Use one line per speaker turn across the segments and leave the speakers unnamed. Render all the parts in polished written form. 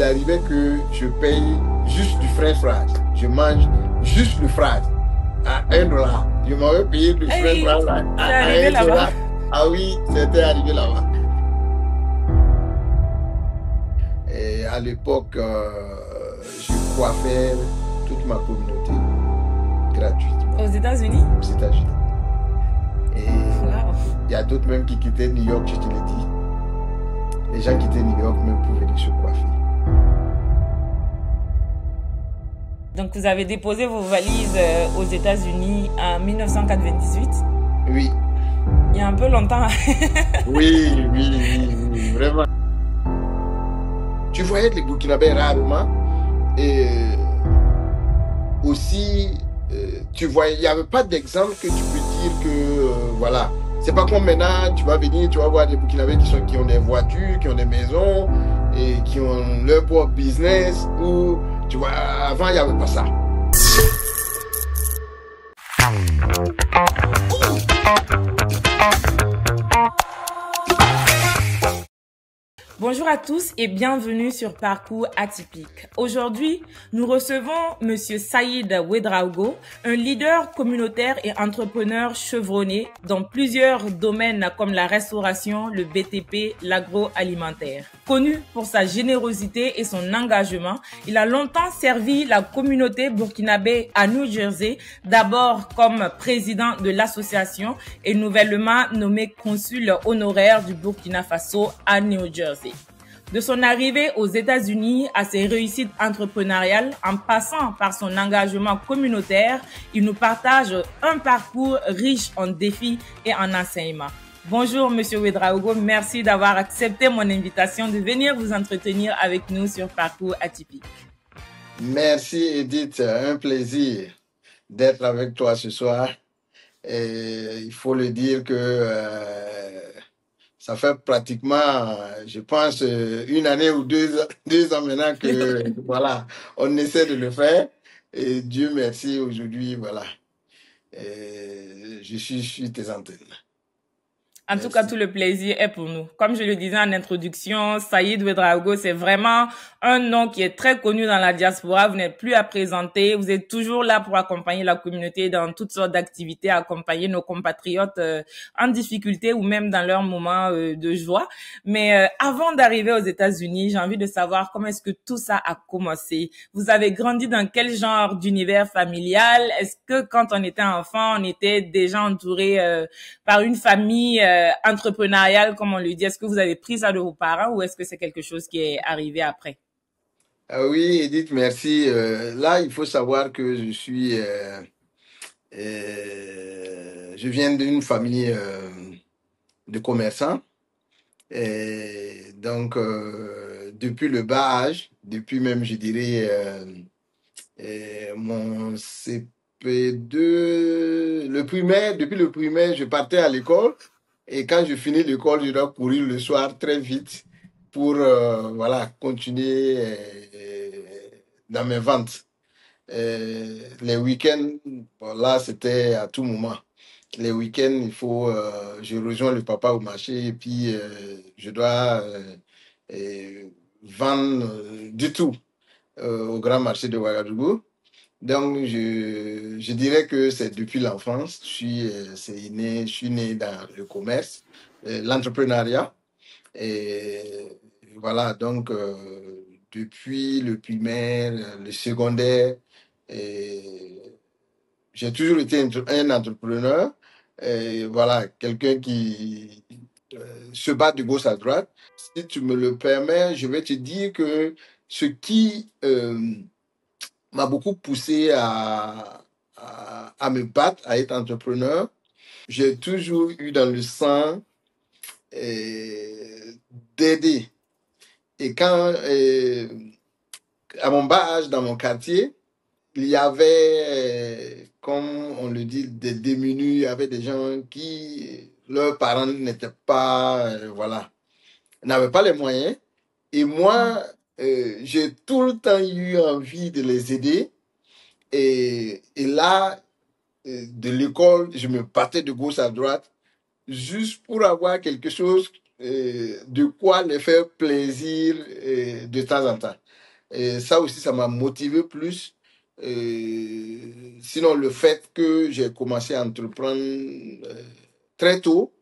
arrivait que je paye juste du frais frais. Je mange juste le frais à 1 dollar. Je m'avais payé le frais
Hey,
frais
c'est
à
arrivé
1
là-bas.
dollar. Ah oui, c'était arrivé là-bas. Et à l'époque, je coiffais toute ma communauté gratuitement
Aux États-Unis?
aux États-Unis. Et
Wow.
il y a d'autres même qui quittaient New York, je te l'ai dit. Les gens qui quittaient New York même pour venir se coiffer.
Donc, vous avez déposé vos valises aux États-Unis en 1998.
Oui,
Il y a un peu longtemps.
oui, vraiment. Tu voyais les Burkinabés rarement. Et aussi, tu voyais, il n'y avait pas d'exemple que tu peux dire que, voilà. C'est pas comme maintenant, tu vas venir, tu vas voir des Burkinabés qui ont des voitures, qui ont des maisons, et qui ont leur propre business, ou, tu vois, avant, il n'y avait pas ça.
Bonjour à tous et bienvenue sur Parcours Atypique. Aujourd'hui, nous recevons Monsieur Saïd Ouedraogo, un leader communautaire et entrepreneur chevronné dans plusieurs domaines comme la restauration, le BTP, l'agroalimentaire. Connu pour sa générosité et son engagement, il a longtemps servi la communauté burkinabé à New Jersey, d'abord comme président de l'association et nouvellement nommé consul honoraire du Burkina Faso à New Jersey. De son arrivée aux États-Unis à ses réussites entrepreneuriales, en passant par son engagement communautaire, il nous partage un parcours riche en défis et en enseignements. Bonjour Monsieur Ouedraogo, merci d'avoir accepté mon invitation de venir vous entretenir avec nous sur Parcours Atypique.
Merci Edith, un plaisir d'être avec toi ce soir. Et il faut le dire que ça fait pratiquement, je pense, 1 année ou 2 ans maintenant que voilà, on essaie de le faire. Et Dieu merci, aujourd'hui, voilà, je suis sur tes antennes.
En tout cas,
Merci.
tout le plaisir est pour nous. Comme je le disais en introduction, Saïd Ouedraogo, c'est vraiment un nom qui est très connu dans la diaspora. Vous n'êtes plus à présenter. Vous êtes toujours là pour accompagner la communauté dans toutes sortes d'activités, accompagner nos compatriotes en difficulté ou même dans leurs moments de joie. Mais avant d'arriver aux États-Unis, j'ai envie de savoir comment est-ce que tout ça a commencé. Vous avez grandi dans quel genre d'univers familial? Est-ce que quand on était enfant, on était déjà entouré par une famille entrepreneuriale, comme on le dit? Est-ce que vous avez pris ça de vos parents ou est-ce que c'est quelque chose qui est arrivé après?
Ah oui, Edith, merci. Là, il faut savoir que je viens d'une famille de commerçants. Et donc, depuis le bas âge, depuis même, je dirais, mon CP2, depuis le primaire, je partais à l'école. Et quand je finis l'école, je dois courir le soir très vite pour voilà, continuer dans mes ventes. Les week-ends, bon, là, c'était à tout moment. Les week-ends, je rejoins le papa au marché et puis je dois vendre du tout au grand marché de Ouagadougou. Donc, je dirais que c'est depuis l'enfance. Je suis né dans le commerce, l'entrepreneuriat. Et voilà, donc, depuis le primaire, le secondaire, et j'ai toujours été un entrepreneur. Et voilà, quelqu'un qui se bat de gauche à droite. Si tu me le permets, je vais te dire que ce qui m'a beaucoup poussé à me battre, à être entrepreneur. J'ai toujours eu dans le sang d'aider. Et quand, à mon bas âge, dans mon quartier, il y avait, comme on le dit, des démunis, il y avait des gens qui, leurs parents n'étaient pas, voilà, n'avaient pas les moyens. Et moi, j'ai tout le temps eu envie de les aider. Et là, de l'école, je me battais de gauche à droite juste pour avoir quelque chose de quoi les faire plaisir de temps en temps. Et ça aussi, ça m'a motivé plus. Sinon, le fait que j'ai commencé à entreprendre très tôt,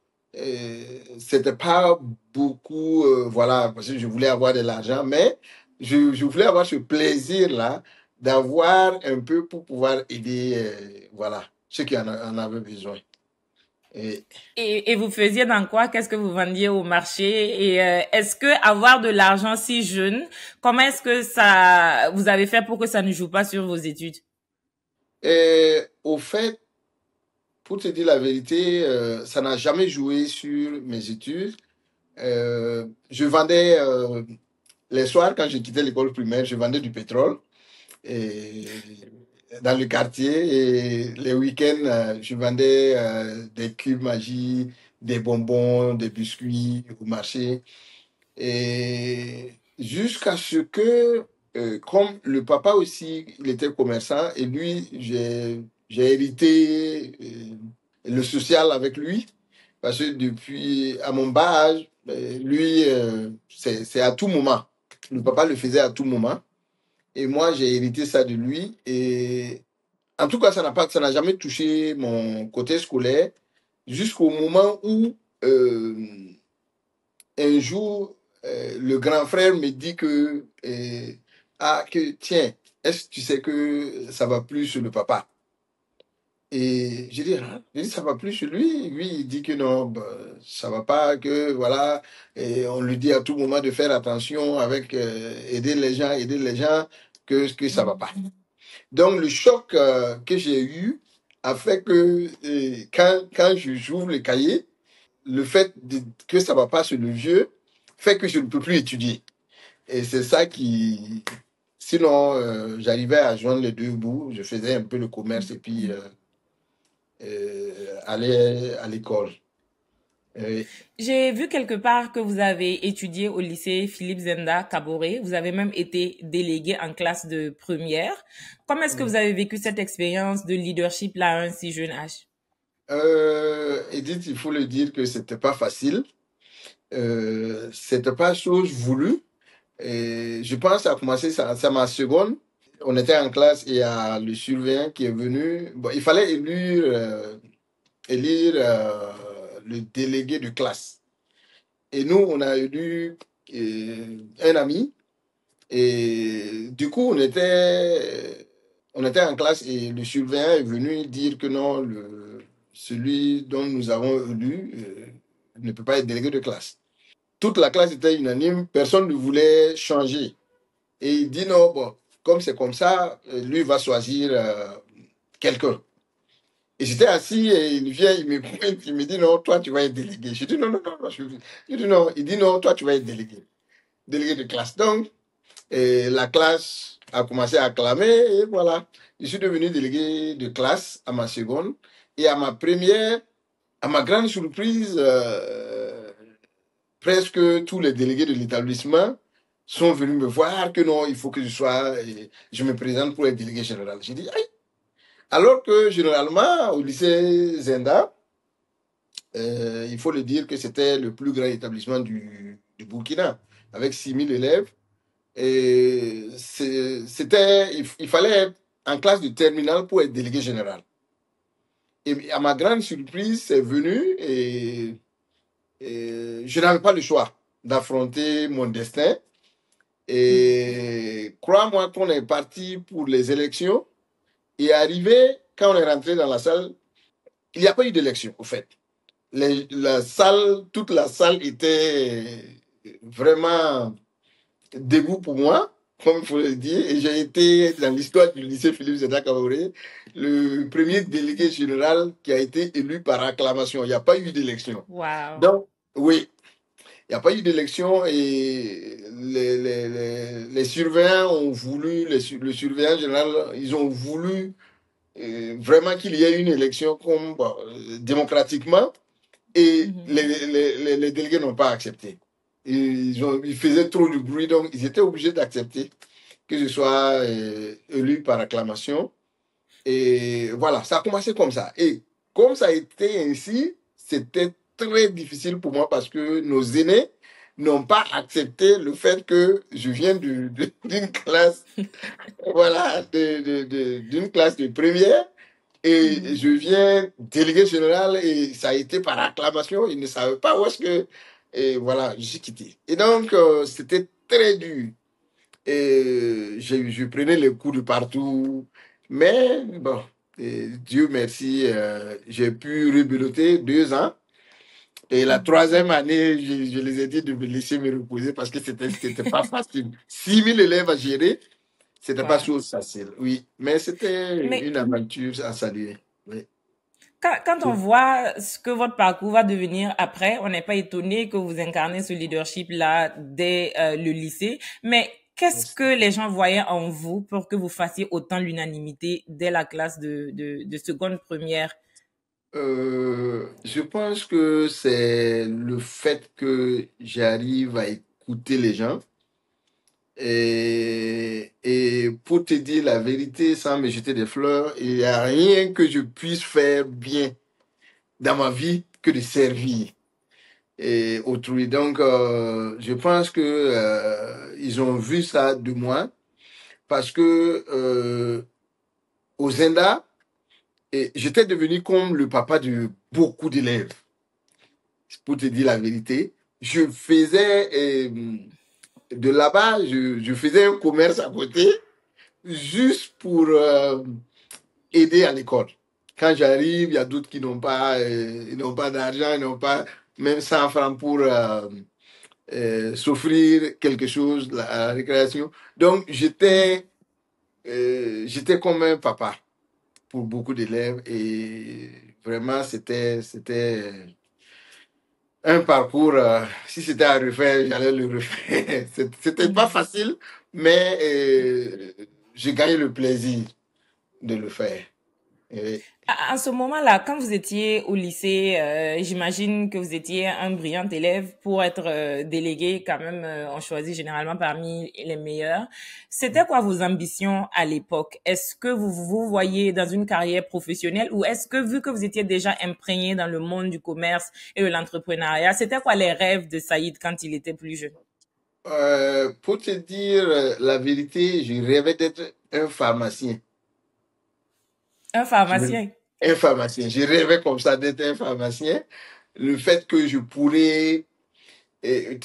c'était pas beaucoup, voilà, parce que je voulais avoir de l'argent, mais je voulais avoir ce plaisir-là d'avoir un peu pour pouvoir aider, voilà, ceux qui en avaient besoin. Et
Et vous faisiez dans quoi? Qu'est-ce que vous vendiez au marché? Et est-ce que avoir de l'argent si jeune, comment est-ce que ça vous avez fait pour que ça ne joue pas sur vos études?
au fait, pour te dire la vérité, ça n'a jamais joué sur mes études. Je vendais, les soirs, quand je quittais l'école primaire, je vendais du pétrole et, dans le quartier. Et les week-ends, je vendais des cubes magiques, des bonbons, des biscuits au marché. Et jusqu'à ce que, comme le papa aussi, il était commerçant, et lui, j'ai hérité le social avec lui, parce que depuis, à mon bas âge, lui, c'est à tout moment. Le papa le faisait à tout moment, et moi, j'ai hérité ça de lui. Et en tout cas, ça n'a jamais touché mon côté scolaire, jusqu'au moment où, un jour, le grand frère me dit que, que tiens, est-ce que tu sais que ça va plus sur le papa? Et j'ai dit, ça va plus sur lui. Lui, il dit que non, bah, ça va pas, que voilà, et on lui dit à tout moment de faire attention avec aider les gens, que ça va pas. Donc, le choc que j'ai eu a fait que quand j'ouvre le cahier, le fait que ça va pas sur le vieux fait que je ne peux plus étudier. Et c'est ça qui... Sinon, j'arrivais à joindre les deux bouts. Je faisais un peu le commerce et puis aller à l'école. Euh,
J'ai vu quelque part que vous avez étudié au lycée Philippe Zenda Kaboré. Vous avez même été délégué en classe de première. Comment est-ce que vous avez vécu cette expérience de leadership là à un si jeune âge?
Edith, il faut le dire que c'était pas facile. C'était pas chose voulue. Et je pense que ça a commencé, ça ma seconde. On était en classe et il y a le surveillant qui est venu. Bon, il fallait élire le délégué de classe. Et nous, on a élu un ami. Et du coup, on était en classe et le surveillant est venu dire que non, celui dont nous avons élu ne peut pas être délégué de classe. Toute la classe était unanime, personne ne voulait changer. Et il dit non, bon, comme c'est comme ça, lui va choisir quelqu'un. Et j'étais assis et il vient, il me pointe, il me dit non, toi tu vas être délégué. Je dis non, non, non, non. Je dis non, il dit non, toi tu vas être délégué. Délégué de classe. Donc, la classe a commencé à acclamer et voilà. Je suis devenu délégué de classe à ma seconde. Et à ma première, à ma grande surprise, presque tous les délégués de l'établissement sont venus me voir que non, il faut que je me présente pour être délégué général. J'ai dit, aïe. Alors que généralement, au lycée Zenda, il faut le dire que c'était le plus grand établissement du Burkina, avec 6 000 élèves. Et il fallait être en classe de terminale pour être délégué général. Et à ma grande surprise, c'est venu et je n'avais pas le choix d'affronter mon destin. Et crois-moi qu'on est parti pour les élections et arrivé, quand on est rentré dans la salle, il n'y a pas eu d'élection, au fait. Toute la salle était vraiment debout pour moi, comme il faut le dire, et j'ai été dans l'histoire du lycée Philippe Zéda Kaboré, le premier délégué général qui a été élu par acclamation. Il n'y a pas eu d'élection.
Wow.
Donc, oui, il n'y a pas eu d'élection et les surveillants ont voulu, le surveillant général, ils ont voulu vraiment qu'il y ait une élection comme, bon, démocratiquement. Et
Mhm.
les délégués n'ont pas accepté. Ils faisaient trop de bruit, donc ils étaient obligés d'accepter que je sois élu par acclamation. Et voilà, ça a commencé comme ça. Et comme ça a été ainsi, c'était très difficile pour moi parce que nos aînés n'ont pas accepté le fait que je viens d'une classe, voilà, d'une classe de première et je viens délégué général et ça a été par acclamation. Ils ne savaient pas où est-ce que, et voilà, je suis quitté. Et donc, c'était très dur. Et je prenais les coups de partout. Mais bon, et Dieu merci, j'ai pu rebeloter 2 ans. Et la troisième année, je les ai dit de me laisser me reposer parce que c'était pas facile. 6 000 élèves à gérer, c'était pas
Wow.
chose facile, oui. Mais c'était
Mais
une aventure à saluer. Oui.
quand on voit ce que votre parcours va devenir après, on n'est pas étonné que vous incarnez ce leadership-là dès le lycée. Mais qu'est-ce que les gens voyaient en vous pour que vous fassiez autant l'unanimité dès la classe de seconde première?
Je pense que c'est le fait que j'arrive à écouter les gens. Et pour te dire la vérité, sans me jeter des fleurs, il n'y a rien que je puisse faire bien dans ma vie que de servir autrui. Donc, je pense que ils ont vu ça de moi parce que au Zenda, j'étais devenu comme le papa de beaucoup d'élèves. Pour te dire la vérité, je faisais de là-bas, je faisais un commerce à côté juste pour aider à l'école. Quand j'arrive, il y a d'autres qui ils n'ont pas d'argent, ils n'ont pas même 100 francs pour s'offrir quelque chose à la récréation. Donc, j'étais comme un papa pour beaucoup d'élèves et vraiment, c'était un parcours, si c'était à refaire, j'allais le refaire. C'était pas facile, mais j'ai gagné le plaisir de le faire. Et,
À ce moment-là, quand vous étiez au lycée, j'imagine que vous étiez un brillant élève pour être délégué. Quand même, on choisit généralement parmi les meilleurs. C'était quoi vos ambitions à l'époque? Est-ce que vous vous voyez dans une carrière professionnelle ou est-ce que, vu que vous étiez déjà imprégné dans le monde du commerce et de l'entrepreneuriat, c'était quoi les rêves de Saïd quand il était plus jeune?
pour te dire la vérité, je rêvais d'être un pharmacien.
Un
Je-
pharmacien.
Un pharmacien. Je rêvais comme ça d'être un pharmacien. Le fait que je pourrais...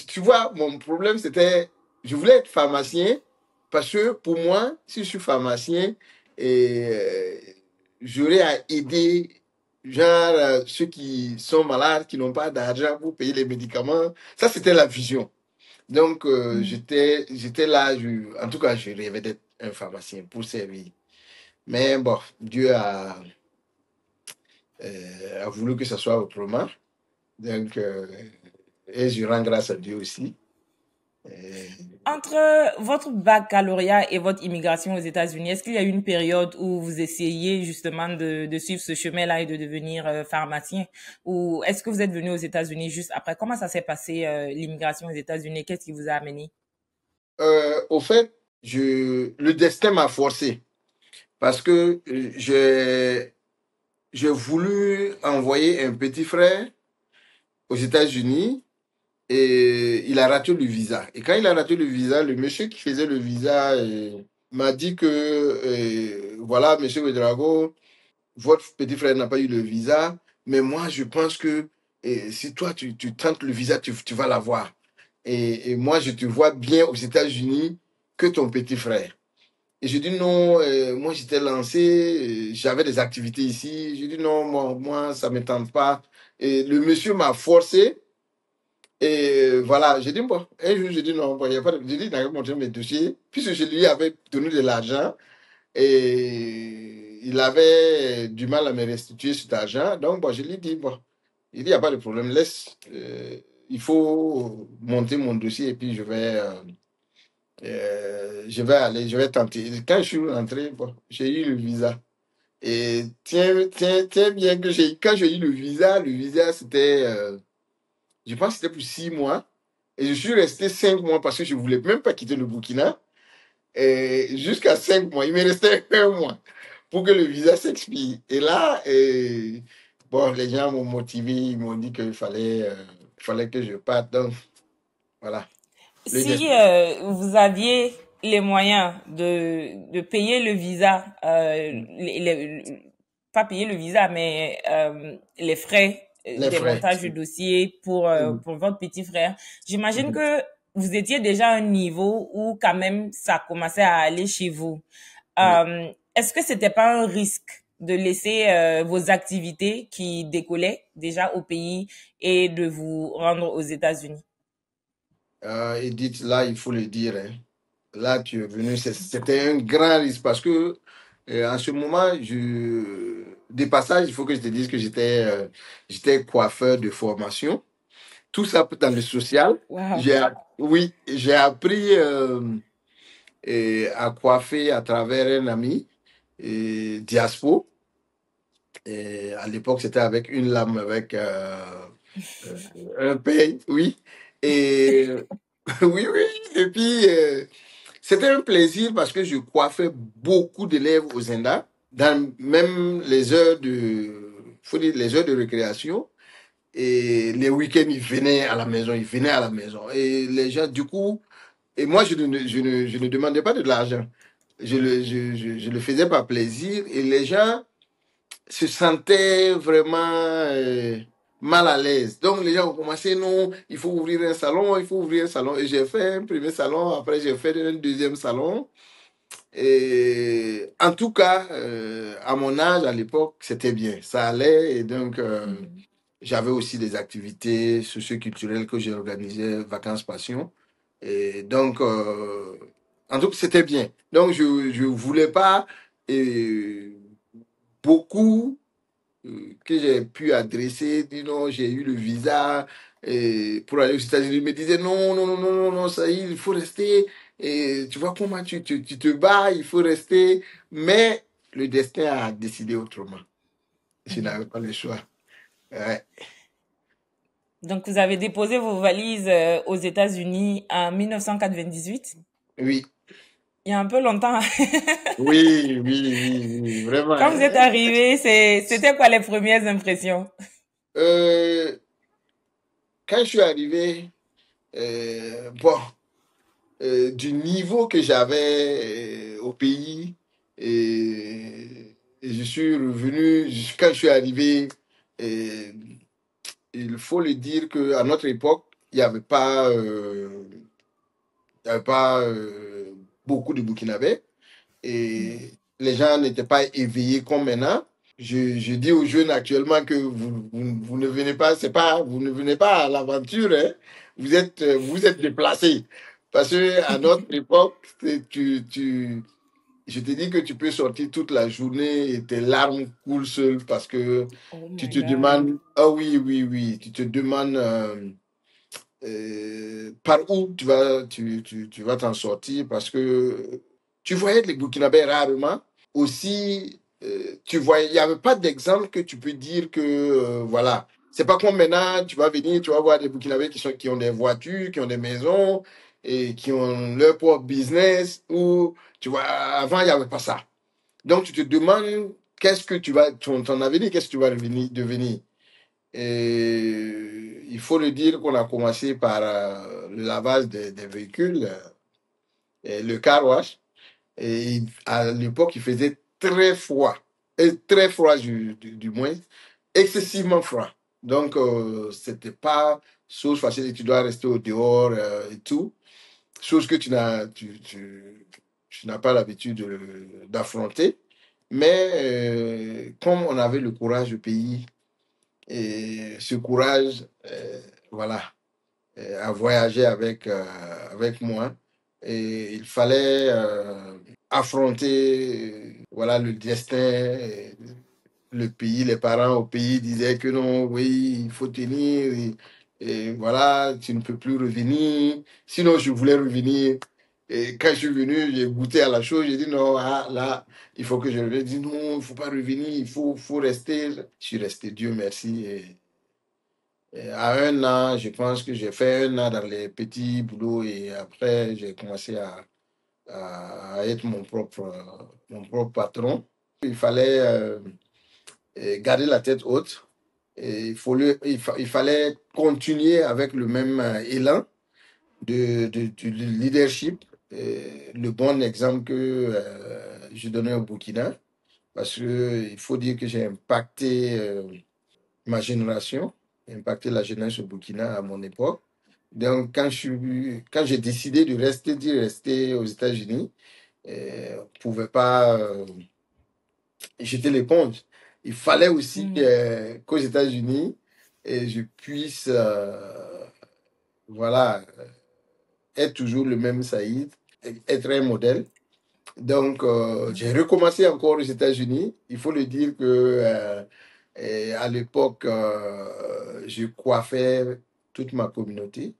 tu vois, mon problème, c'était... Je voulais être pharmacien parce que pour moi, si je suis pharmacien, j'aurais à aider genre ceux qui sont malades, qui n'ont pas d'argent pour payer les médicaments. Ça, c'était la vision. Donc, j'étais là, en tout cas, je rêvais d'être un pharmacien pour servir. Mais bon, Dieu a voulu que ça soit autrement. Donc, et je rends grâce à Dieu aussi. Euh,
Entre votre baccalauréat et votre immigration aux États-Unis, est-ce qu'il y a eu une période où vous essayez justement de suivre ce chemin-là et de devenir pharmacien? Ou est-ce que vous êtes venu aux États-Unis juste après? Comment ça s'est passé, l'immigration aux États-Unis? Qu'est-ce qui vous a amené?
au fait, le destin m'a forcé parce que j'ai voulu envoyer un petit frère aux États-Unis et il a raté le visa. Et quand il a raté le visa, le monsieur qui faisait le visa m'a dit que voilà, monsieur Ouedraogo, votre petit frère n'a pas eu le visa, mais moi, je pense que si toi, tu tentes le visa, tu vas l'avoir. Et moi, je te vois bien aux États-Unis que ton petit frère. Et je dis non, moi, j'étais lancé, j'avais des activités ici. Je dis non, moi ça ne me tente pas. Et le monsieur m'a forcé. Et voilà, j'ai dit, bon, un jour, j'ai dit non, bon, il y a pas de... J'ai dit, il avait montré mes dossiers, puisque je lui avais donné de l'argent. Et il avait du mal à me restituer cet argent. Donc, bon, je lui ai dit, bon, il dit, il n'y a pas de problème, laisse. Il faut monter mon dossier et puis je vais aller, je vais tenter. Et quand je suis rentré, bon, j'ai eu le visa. Et tiens bien que quand j'ai eu le visa, c'était, je pense que c'était pour 6 mois. Et je suis resté 5 mois parce que je ne voulais même pas quitter le Burkina. Et jusqu'à 5 mois. Il me restait un mois pour que le visa s'expire. Et là, bon, les gens m'ont motivé, ils m'ont dit qu'il fallait que je parte. Donc, voilà. Le
Si
destin.
vous aviez les moyens de payer le visa, pas payer le visa, mais les frais
Les
des
frais.
montages de dossier pour votre petit frère, j'imagine
Mhm.
que vous étiez déjà à un niveau où quand même ça commençait à aller chez vous.
Oui.
Est-ce que c'était pas un risque de laisser vos activités qui décollaient déjà au pays et de vous rendre aux États-Unis?
Edith, là, il faut le dire, hein. Là, tu es venu, c'était un grand risque parce que en ce moment, des passages, il faut que je te dise que j'étais coiffeur de formation. Tout ça dans le social.
Wow.
Oui, j'ai appris à coiffer à travers un ami, Diaspo. Et à l'époque, c'était avec une lame, avec euh, un peigne, oui. Et oui, oui. Et puis, c'était un plaisir parce que je coiffais beaucoup d'élèves aux Indas, dans même les heures faut dire, les heures de récréation. Et les week-ends, ils venaient à la maison, ils venaient à la maison. Et les gens, du coup, et moi, je ne demandais pas de l'argent. Je le faisais par plaisir. Et les gens se sentaient vraiment mal à l'aise. Donc, les gens ont commencé, non, il faut ouvrir un salon, il faut ouvrir un salon. Et j'ai fait un premier salon, après j'ai fait un deuxième salon. Et en tout cas, à mon âge, à l'époque, c'était bien. Ça allait. Et donc, j'avais aussi des activités socio-culturelles que j'ai organisées, vacances passion. Et donc, en tout cas, c'était bien. Donc, je ne voulais pas beaucoup que j'ai pu adresser, dis non, j'ai eu le visa pour aller aux États-Unis. Ils me disaient non, non, non, non, non, non, ça y est, il faut rester. Et tu vois comment tu te bats, il faut rester. Mais le destin a décidé autrement. Je n'avais pas le choix. Ouais.
Donc, vous avez déposé vos valises aux États-Unis en 1998.
Oui,
Il y a un peu longtemps.
oui, oui, oui, oui, vraiment,
Quand vous êtes
hein.
arrivé, c'était quoi les premières impressions?
Euh, Quand je suis arrivé, bon, du niveau que j'avais au pays, et je suis revenu, quand je suis arrivé, euh, il faut le dire qu'à notre époque, il y avait pas beaucoup de Burkinabés et les gens n'étaient pas éveillés comme maintenant. Je dis aux jeunes actuellement que vous ne venez pas, vous ne venez pas à l'aventure, hein. Vous êtes déplacés. Parce que à notre époque, je te dis que tu peux sortir toute la journée et tes larmes coulent seules parce que
Oh
tu
my
te
God.
demandes, ah oui, oui, oui, tu te demandes par où tu vas t'en sortir parce que tu voyais les Burkinabés rarement. Aussi, tu voyais, il n'y avait pas d'exemple que tu peux dire que, voilà, c'est pas comme maintenant, tu vas venir, tu vas voir des Burkinabés qui ont des voitures, qui ont des maisons et qui ont leur propre business. Ou, tu vois, avant, il n'y avait pas ça. Donc, tu te demandes qu'est-ce que ton avenir, qu'est-ce que tu vas devenir. Et il faut le dire qu'on a commencé par le lavage des véhicules, et le car wash. Et à l'époque, il faisait très froid. Et très froid, du moins. Excessivement froid. Donc, c'était pas chose facile et tu dois rester au dehors et tout. Chose que tu n'as pas l'habitude d'affronter. Mais comme on avait le courage du pays et ce courage, voilà, à voyager avec moi. Et il fallait affronter voilà, le destin, le pays, les parents au pays disaient que non, oui, il faut tenir, et voilà, tu ne peux plus revenir. Sinon, je voulais revenir. Et quand je suis venu, j'ai goûté à la chose, j'ai dit non, ah, là, il faut que je revienne. J'ai dit non, il ne faut pas revenir, faut rester. Je suis resté, Dieu merci. Et à un an, je pense que j'ai fait un an dans les petits boulots et après, j'ai commencé à être mon propre patron. Il fallait garder la tête haute Et il fallait continuer avec le même élan de leadership. Le bon exemple que je donnais au Burkina, parce qu'il faut dire que j'ai impacté ma génération, impacté la jeunesse au Burkina à mon époque. Donc, quand j'ai décidé d'y rester aux États-Unis, on ne pouvait pas jeter l'éponge. Il fallait aussi qu'aux États-Unis, je puisse voilà, être toujours le même Saïd, être un modèle. Donc, j'ai recommencé encore aux États-Unis. Il faut le dire que à l'époque, je coiffais toute ma communauté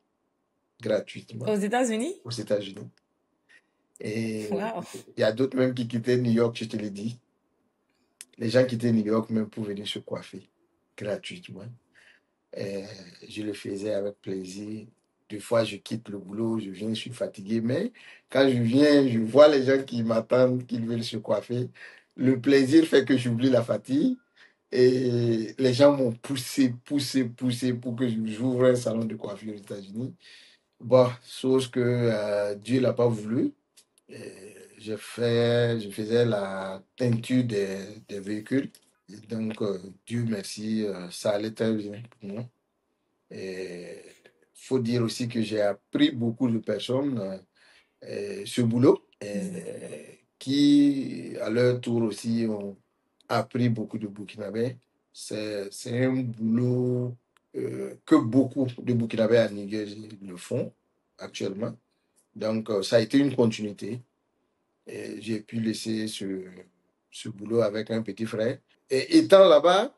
gratuitement
Aux États-Unis?
aux États-Unis. Et
Wow.
il y a d'autres même qui quittaient New York, je te l'ai dit. Les gens quittaient New York même pour venir se coiffer gratuitement. Et je le faisais avec plaisir. Des fois, je quitte le boulot, je viens, je suis fatigué. Mais quand je viens, je vois les gens qui m'attendent, qui veulent se coiffer. Le plaisir fait que j'oublie la fatigue. Et les gens m'ont poussé pour que j'ouvre un salon de coiffure aux États-Unis. Bon, chose que Dieu l'a pas voulu. Je faisais la teinture des véhicules. Et donc, Dieu merci, ça allait très bien pour moi. Il faut dire aussi que j'ai appris beaucoup de personnes ce boulot qui, à leur tour aussi, ont appris beaucoup de Burkinabés. C'est un boulot que beaucoup de Burkinabés à Niger le font actuellement. Donc, ça a été une continuité. Et j'ai pu laisser ce boulot avec un petit frère. Et étant là-bas,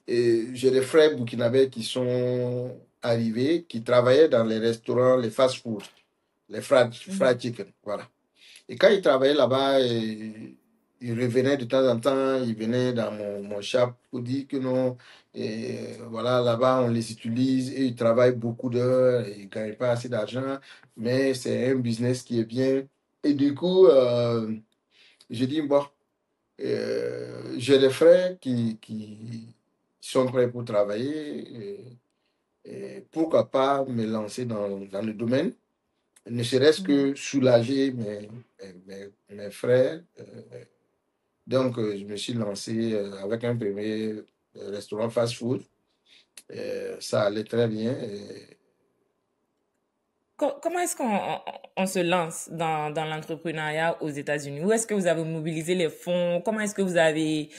j'ai des frères burkinabés qui sont arrivés, qui travaillaient dans les restaurants, les fast-food, les fried chicken, voilà. Et quand ils travaillaient là-bas, ils revenaient de temps en temps, ils venaient dans mon shop pour dire que non, voilà, là-bas, on les utilise et ils travaillent beaucoup d'heures, et ils ne gagnent pas assez d'argent, mais c'est un business qui est bien. Et du coup, j'ai dit, bon, j'ai des frères qui sont prêts pour travailler. Et pourquoi pas me lancer dans le domaine, ne serait-ce que soulager mes frères. Donc, je me suis lancé avec un premier restaurant fast-food. Ça allait très bien.
Comment est-ce qu'on se lance dans l'entrepreneuriat aux États-Unis? Où est-ce que vous avez mobilisé les fonds? Comment est-ce que vous avez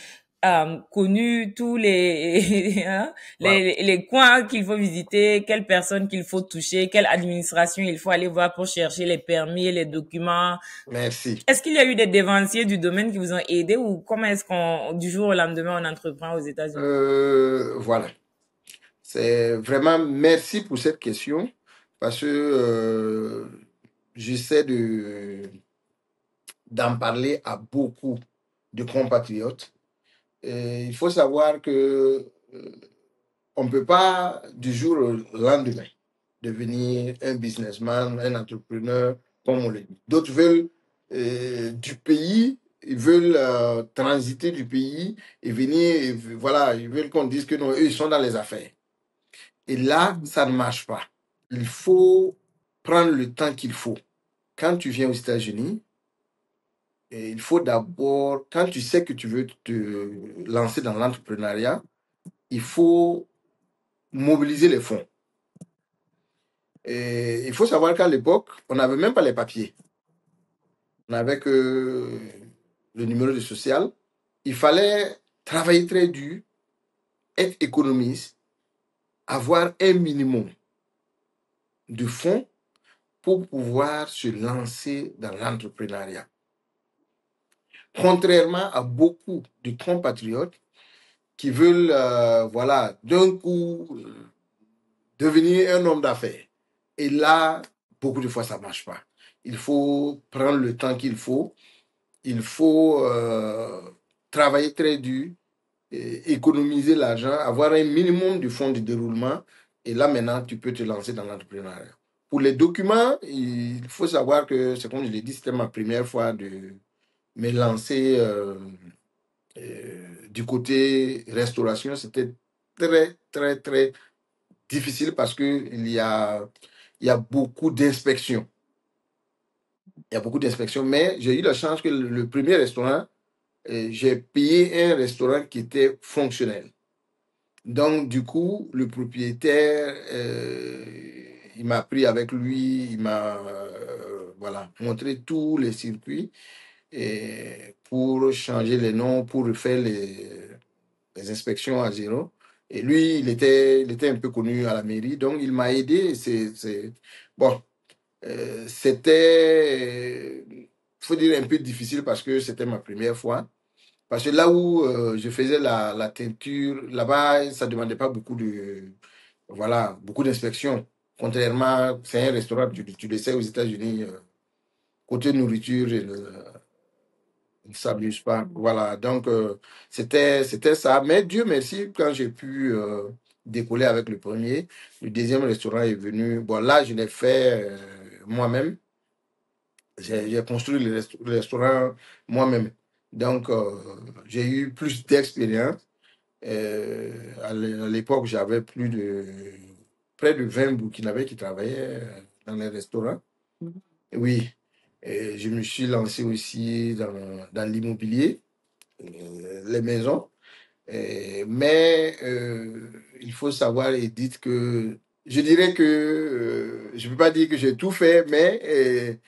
connu tous les, hein,
Wow.
les coins qu'il faut visiter, quelles personnes qu'il faut toucher, quelle administration il faut aller voir pour chercher les permis, les documents?
Merci.
Est-ce qu'il y a eu des dévanciers du domaine qui vous ont aidé ou comment est-ce du jour au lendemain, on entreprend aux États-Unis?
Voilà. C'est vraiment merci pour cette question parce que j'essaie d'en parler à beaucoup de compatriotes. Et il faut savoir que on ne peut pas du jour au lendemain devenir un businessman, un entrepreneur, comme on le dit. D'autres veulent du pays, ils veulent transiter du pays et venir, et voilà, ils veulent qu'on dise que non, eux, ils sont dans les affaires. Et là, ça ne marche pas. Il faut prendre le temps qu'il faut. Quand tu viens aux États-Unis, il faut d'abord, quand tu sais que tu veux te lancer dans l'entrepreneuriat, il faut mobiliser les fonds. Et il faut savoir qu'à l'époque, on n'avait même pas les papiers. On n'avait que le numéro de social. Il fallait travailler très dur, être économiste, avoir un minimum de fonds pour pouvoir se lancer dans l'entrepreneuriat. Contrairement à beaucoup de compatriotes qui veulent, voilà, d'un coup, devenir un homme d'affaires. Et là, beaucoup de fois, ça ne marche pas. Il faut prendre le temps qu'il faut. Il faut travailler très dur, économiser l'argent, avoir un minimum de fonds de déroulement. Et là, maintenant, tu peux te lancer dans l'entrepreneuriat. Pour les documents, il faut savoir que, c'est comme je l'ai dit, c'était ma première fois de me lancer du côté restauration. C'était très, très, très difficile parce que il y a beaucoup d'inspections. Il y a beaucoup d'inspections, mais j'ai eu la chance que le premier restaurant, j'ai payé un restaurant qui était fonctionnel. Donc, du coup, le propriétaire, il m'a pris avec lui, il m'a voilà, montré tous les circuits et pour changer les noms, pour refaire les inspections à zéro. Et lui, il était un peu connu à la mairie, donc il m'a aidé. Bon, c'était, faut dire, un peu difficile parce que c'était ma première fois. Parce que là où je faisais la teinture, là-bas, ça ne demandait pas beaucoup voilà, beaucoup d'inspections. Contrairement, c'est un restaurant, tu le sais, aux États-Unis, côté nourriture, ils ne s'amusent pas. Voilà, donc c'était ça. Mais Dieu merci, quand j'ai pu décoller avec le premier, le deuxième restaurant est venu. Bon, là, je l'ai fait moi-même. J'ai construit le restaurant moi-même. Donc, j'ai eu plus d'expérience. À l'époque, j'avais près de 20 Burkinabés qui travaillaient dans les restaurants. Oui, et je me suis lancé aussi dans l'immobilier, les maisons. Mais il faut savoir, Edith, que je dirais que je ne peux pas dire que j'ai tout fait, mais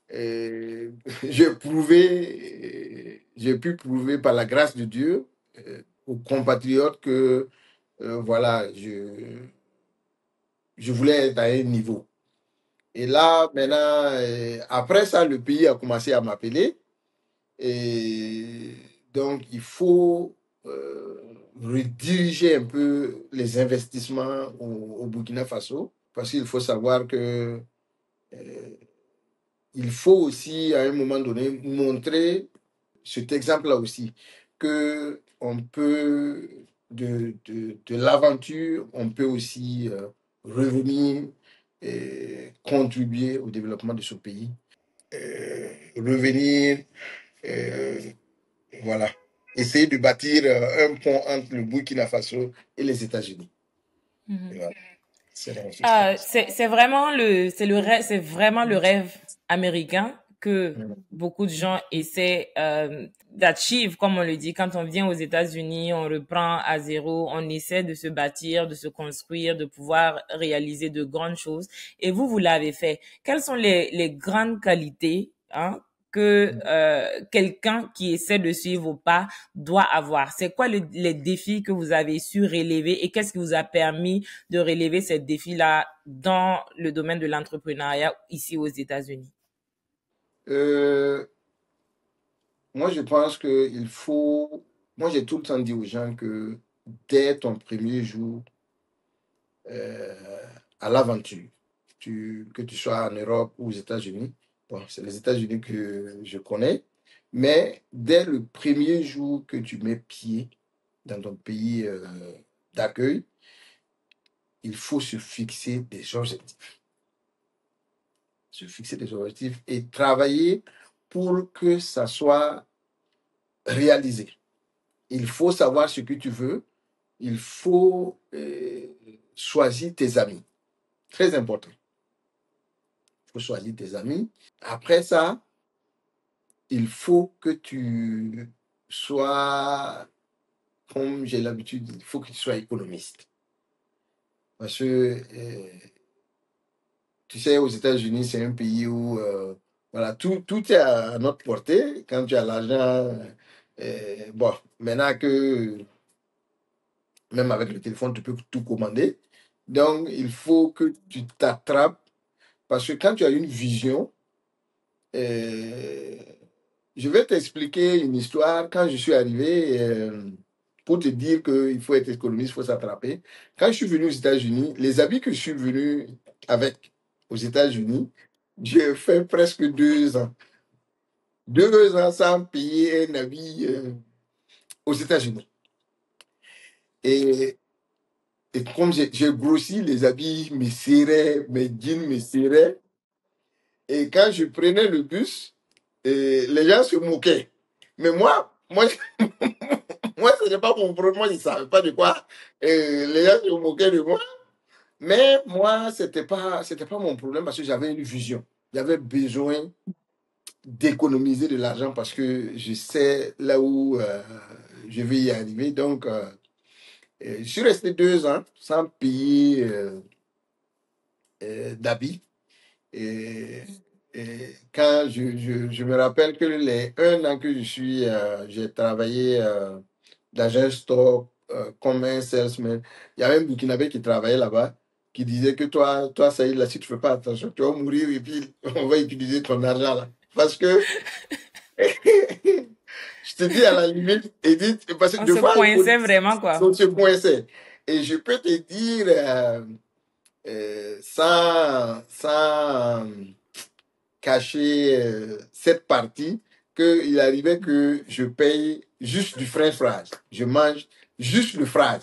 j'ai prouvé, j'ai pu prouver par la grâce de Dieu aux compatriotes que voilà, je voulais être à un niveau. Et là, maintenant, après ça, le pays a commencé à m'appeler. Et donc, il faut rediriger un peu les investissements au Burkina Faso, parce qu'il faut savoir que euh, il faut aussi, à un moment donné, montrer cet exemple-là aussi, que on peut, de l'aventure, on peut aussi revenir et contribuer au développement de ce pays. Revenir, euh, voilà, essayer de bâtir un pont entre le Burkina Faso et les États-Unis.
Mhm.
Voilà, c'est la chose comme ça.
C'est vraiment c'est vraiment le rêve américain que
Mm.
beaucoup de gens essaient d'achieve, comme on le dit. Quand on vient aux États-Unis, on reprend à zéro, on essaie de se bâtir, de se construire, de pouvoir réaliser de grandes choses. Et vous l'avez fait. Quelles sont les grandes qualités, hein, que quelqu'un qui essaie de suivre vos pas doit avoir? C'est quoi les défis que vous avez su relever et qu'est-ce qui vous a permis de relever ces défis-là dans le domaine de l'entrepreneuriat ici aux États-Unis?
Euh, Moi, je pense qu'il faut. Moi, j'ai tout le temps dit aux gens que dès ton premier jour à l'aventure, que tu sois en Europe ou aux États-Unis, bon, c'est les États-Unis que je connais, mais dès le premier jour que tu mets pied dans ton pays d'accueil, il faut se fixer des objectifs. Se fixer des objectifs et travailler pour que ça soit réalisé. Il faut savoir ce que tu veux. Il faut choisir tes amis. Très important. Il faut choisir tes amis. Après ça, il faut que tu sois, comme j'ai l'habitude, il faut que tu sois économiste. Parce que, tu sais, aux États-Unis, c'est un pays où voilà, tout est à notre portée. Quand tu as l'argent, bon, maintenant que même avec le téléphone, tu peux tout commander. Donc, il faut que tu t'attrapes parce que quand tu as une vision, euh, je vais t'expliquer une histoire. Quand je suis arrivé, pour te dire qu'il faut être économiste, il faut s'attraper. Quand je suis venu aux États-Unis, les habits que je suis venu avec aux États-Unis, j'ai fait presque 2 ans. 2 ans sans payer un habit aux États-Unis. Et, et comme j'ai grossi, les habits me serraient, mes jeans me serraient. Et quand je prenais le bus, les gens se moquaient. Mais moi, Moi, ce n'est pas mon problème. Moi, je ne savais pas de quoi les gens se moquaient de moi. Mais moi, c'était pas mon problème parce que j'avais une vision. J'avais besoin d'économiser de l'argent parce que je sais là où je vais y arriver. Donc, je suis resté 2 ans sans payer d'habits. Et, et quand je me rappelle que les 1 an que j'ai travaillé dans un store comme un salesman, il y avait un Burkinabé qui travaillait là-bas, qui disait que toi, Saïd, là, si tu ne fais pas attention, tu vas mourir et puis on va utiliser ton argent là. Parce que, je te dis à la limite, parce que
On
deux
se
fois,
coinçait vraiment, quoi.
on se coinçait. Et je peux te dire, sans cacher cette partie, qu'il arrivait que je paye juste du french fries. Je mange juste le fries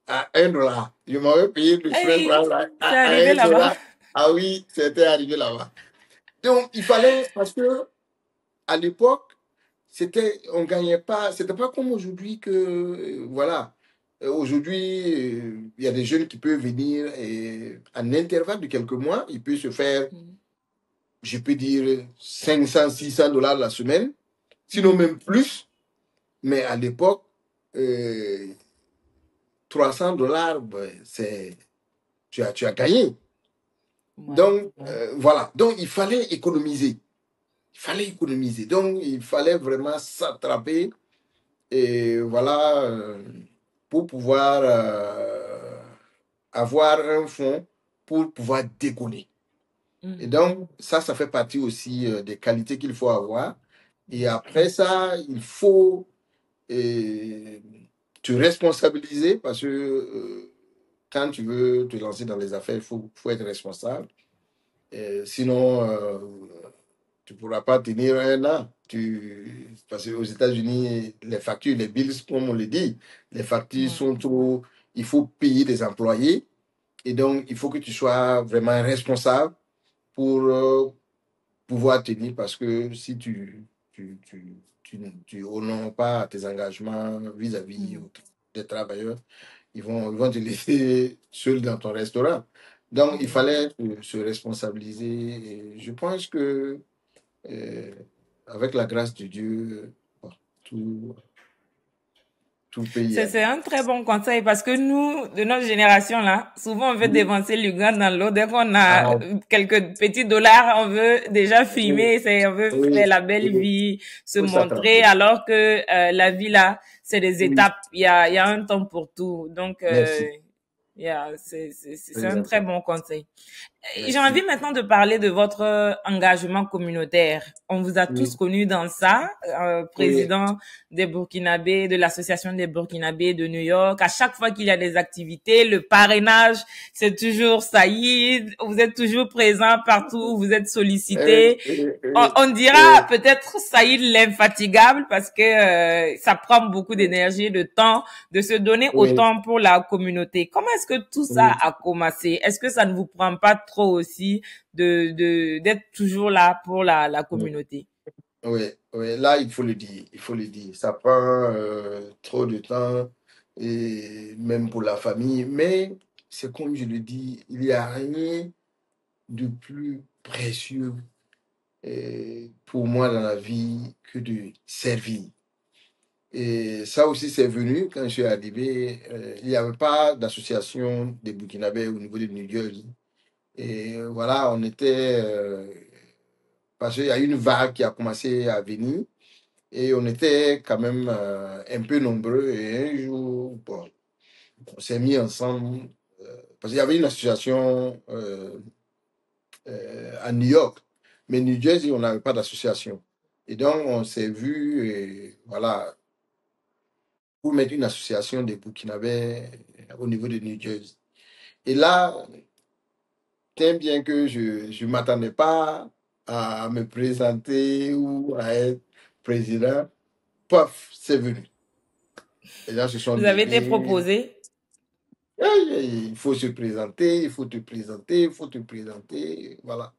à 1 dollar. Je m'avais payé le french
Hey,
fries
c'est
à
arrivé
1
là-bas.
dollar. Ah oui, c'était arrivé là-bas. Donc, il fallait, parce que à l'époque, on gagnait pas, c'était pas comme aujourd'hui que, voilà. Aujourd'hui, il y a des jeunes qui peuvent venir et en intervalle de quelques mois, ils peuvent se faire, je peux dire, 500, 600 dollars la semaine, sinon même plus. Mais à l'époque, euh, 300 dollars, ben, tu as gagné.
Ouais.
Donc, voilà. Donc, il fallait économiser. Il fallait économiser. Donc, il fallait vraiment s'attraper et voilà, pour pouvoir avoir un fonds pour pouvoir décoller. Et donc, ça fait partie aussi des qualités qu'il faut avoir. Et après ça, il faut te responsabiliser parce que quand tu veux te lancer dans les affaires, faut être responsable. Sinon, tu ne pourras pas tenir 1 an. Parce qu'aux États-Unis, les factures, les bills, comme on le dit, les factures
Ouais.
sont trop. Il faut payer des employés. Et donc, il faut que tu sois vraiment responsable pour pouvoir tenir. Parce que si tu honores pas tes engagements vis-à-vis des travailleurs, ils vont te laisser seul dans ton restaurant. Donc, il fallait se responsabiliser. Et je pense que euh, avec la grâce de Dieu, bon, tout, tout peut y
C'est
aller.
un très bon conseil parce que nous, de notre génération là, souvent on veut
Oui,
dépenser le grain dans l'eau. Dès qu'on a
ah,
quelques petits dollars, on veut déjà
oui,
filmer, on veut faire
oui,
la belle
oui,
vie, se
faut
montrer,
s'attraper.
alors que la vie là, c'est des
Oui,
étapes. Il y a un temps pour tout. Donc,
merci.
c'est un très
Exactement.
bon conseil. J'ai
Merci.
envie maintenant de parler de votre engagement communautaire. On vous a tous
Oui,
connus dans ça,
oui,
président des Burkinabés, de l'association des Burkinabés de New York. À chaque fois qu'il y a des activités, le parrainage, c'est toujours Saïd. Vous êtes toujours présent partout où vous êtes
euh,
sollicité.
euh, euh,
On dira
euh,
peut-être Saïd l'infatigable parce que ça prend beaucoup d'énergie et de temps de se donner
oui,
autant pour la communauté. Comment est-ce que tout ça
oui,
a commencé? Est-ce que ça ne vous prend pas trop aussi d'être toujours là pour la
oui,
communauté?
oui, oui. Là, il faut le dire, il faut le dire. Ça prend trop de temps, et même pour la famille. Mais c'est comme je le dis, il n'y a rien de plus précieux pour moi dans la vie que de servir. Et ça aussi, c'est venu quand je suis arrivé. Il n'y avait pas d'association des Burkinabés au niveau de New Jersey. Et voilà, on était. Parce qu'il y a une vague qui a commencé à venir. Et on était quand même un peu nombreux. Et un jour, bon, on s'est mis ensemble. Parce qu'il y avait une association à New York. Mais New Jersey, on n'avait pas d'association. Et donc, on s'est vu, et voilà, pour mettre une association des Burkinabés au niveau de New Jersey. Et là, tant bien que je ne m'attendais pas à me présenter ou à être président, paf, c'est venu. Les gens se sont
Vous avez été
levés.
proposé?
Il faut se présenter, il faut te présenter, il faut te présenter. Voilà.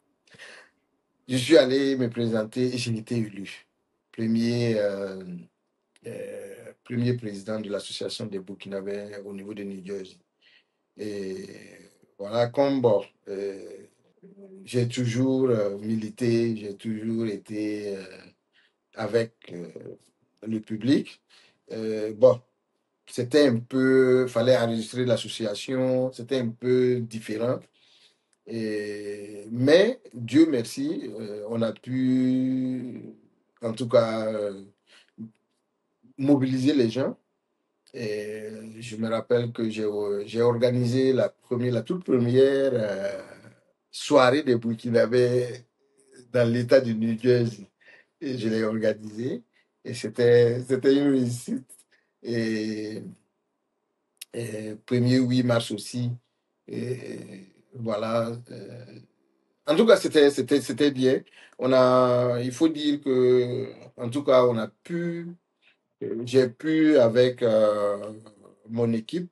Je suis allé me présenter et j'ai été élu. Premier premier président de l'association des Burkinabés au niveau de New Jersey. Et voilà, comme bon, j'ai toujours milité, j'ai toujours été avec le public. Bon, c'était un peu, fallait enregistrer l'association, c'était un peu différent. Mais Dieu merci, on a pu, en tout cas, mobiliser les gens. Et je me rappelle que j'ai organisé la toute première soirée des Burkinabés dans l'État du New Jersey. Et je l'ai organisée. Et c'était une réussite. Et, et 1er 8 mars aussi. Et voilà. En tout cas, c'était bien. Il faut dire que, en tout cas, j'ai pu, avec mon équipe,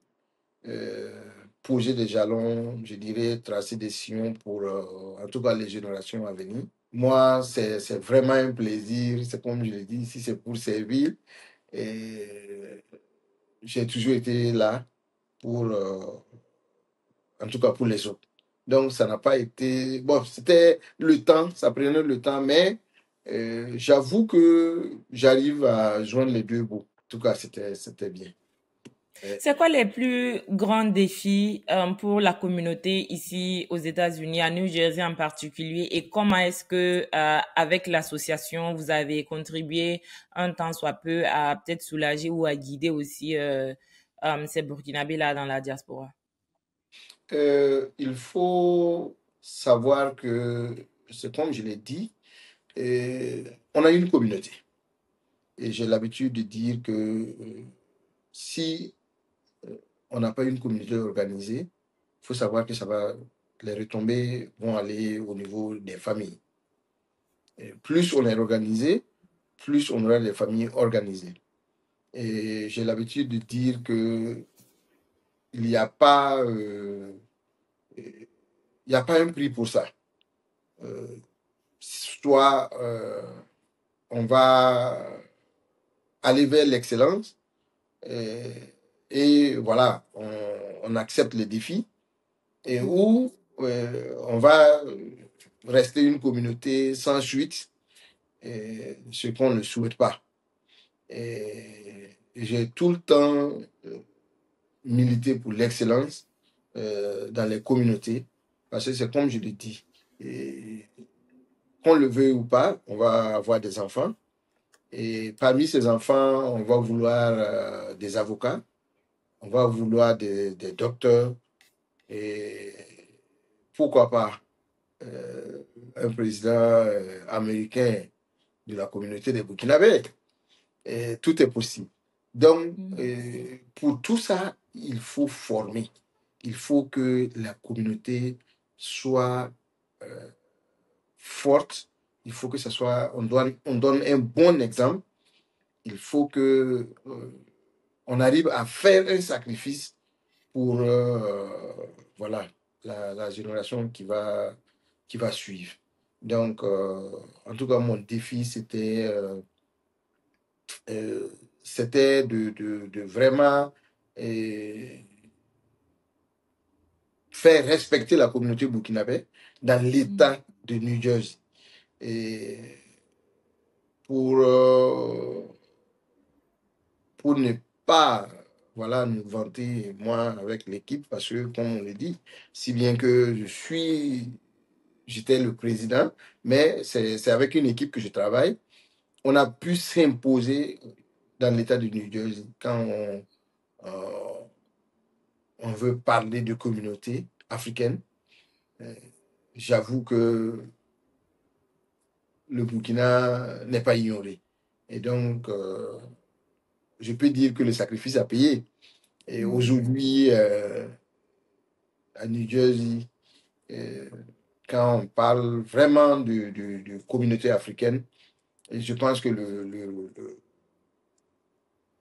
euh, poser des jalons, je dirais, tracer des sillons pour, en tout cas, les générations à venir. Moi, c'est vraiment un plaisir. C'est comme je l'ai dit, si c'est pour servir. Et j'ai toujours été là pour, en tout cas, pour les autres. Donc, ça n'a pas été... Bon, c'était le temps, ça prenait le temps, mais j'avoue que j'arrive à joindre les deux bouts. En tout cas, c'était bien.
C'est quoi les plus grands défis pour la communauté ici aux États-Unis, à New Jersey en particulier, et comment est-ce que avec l'association vous avez contribué un tant soit peu à peut-être soulager ou à guider aussi ces Burkinabés là dans la diaspora?
Il faut savoir que, c'est comme je l'ai dit, on a une communauté. Et j'ai l'habitude de dire que si on n'a pas une communauté organisée, il faut savoir que les retombées vont aller au niveau des familles. Et plus on est organisé, plus on aura des familles organisées. Et j'ai l'habitude de dire que il n'y a pas, il n'y a pas un prix pour ça. Soit on va aller vers l'excellence et voilà, on accepte les défis, et où on va rester une communauté sans suite, ce qu'on ne souhaite pas. Et j'ai tout le temps milité pour l'excellence dans les communautés, parce que c'est comme je l'ai dit, et qu'on le veuille ou pas, on va avoir des enfants. Et parmi ces enfants, on va vouloir des avocats, on va vouloir des docteurs, et pourquoi pas un président américain de la communauté des Burkinabés. Et tout est possible. Donc, pour tout ça, il faut former. Il faut que la communauté soit forte. Il faut que ce soit, on donne un bon exemple. Il faut que on arrive à faire un sacrifice pour voilà, la génération qui va suivre. Donc, en tout cas, mon défi, euh, c'était de vraiment euh, faire respecter la communauté burkinabé dans l'État de New Jersey. Et pour, pour ne pas voilà, nous vanter, moi, avec l'équipe, parce que, comme on le dit, si bien que j'étais le président, mais c'est avec une équipe que je travaille, on a pu s'imposer dans l'État de New Jersey quand euh, on veut parler de communauté africaine. J'avoue que le Burkina n'est pas ignoré. Et donc, je peux dire que le sacrifice a payé. Et aujourd'hui, à New Jersey, quand on parle vraiment de communauté africaine, et je pense que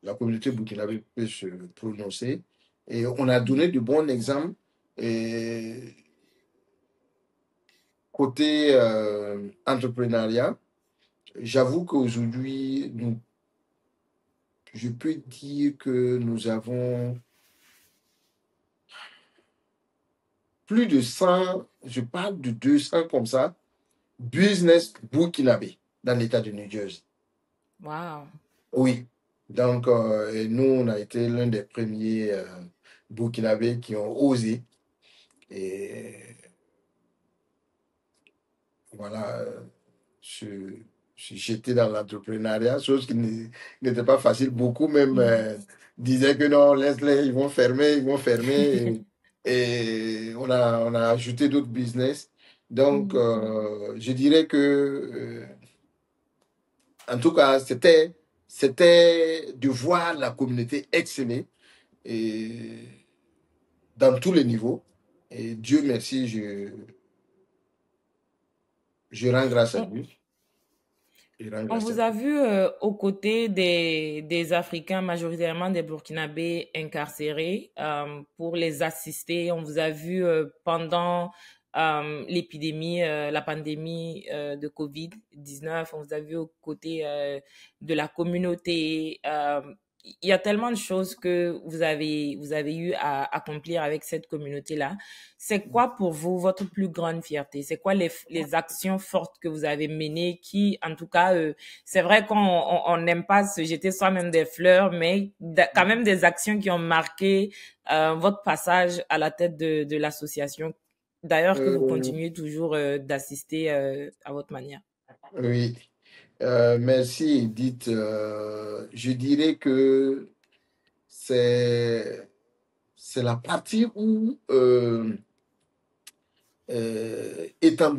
la communauté burkinabé peut se prononcer. Et on a donné de bons exemples. Et côté entrepreneuriat, j'avoue qu'aujourd'hui, nous je peux dire que nous avons plus de 100, je parle de 200 comme ça, business burkinabé dans l'État de New Jersey.
Wow.
Oui. Donc, et nous, on a été l'un des premiers burkinabés qui ont osé. Et voilà, je, j'étais dans l'entrepreneuriat, chose qui n'était pas facile. Beaucoup même disaient que non, laisse-les, ils vont fermer, ils vont fermer. Et on a ajouté d'autres business. Donc, je dirais que, en tout cas, c'était de voir la communauté exceller et, dans tous les niveaux. Et Dieu merci, je rends grâce à
On,
Dieu. Je rends
on
grâce à
vous a
Dieu.
vu aux côtés des Africains, majoritairement des Burkinabés incarcérés, pour les assister. On vous a vu pendant l'épidémie, la pandémie de Covid-19. On vous a vu aux côtés de la communauté. Il y a tellement de choses que vous avez eu à accomplir avec cette communauté-là. C'est quoi pour vous votre plus grande fierté? C'est quoi les actions fortes que vous avez menées qui, en tout cas, c'est vrai qu'on n'aime pas se jeter soi-même des fleurs, mais quand même des actions qui ont marqué votre passage à la tête de l'association. D'ailleurs, que vous
Euh,
continuez toujours d'assister à votre manière.
oui. Merci Edith. Je dirais que c'est c'est la partie où, étant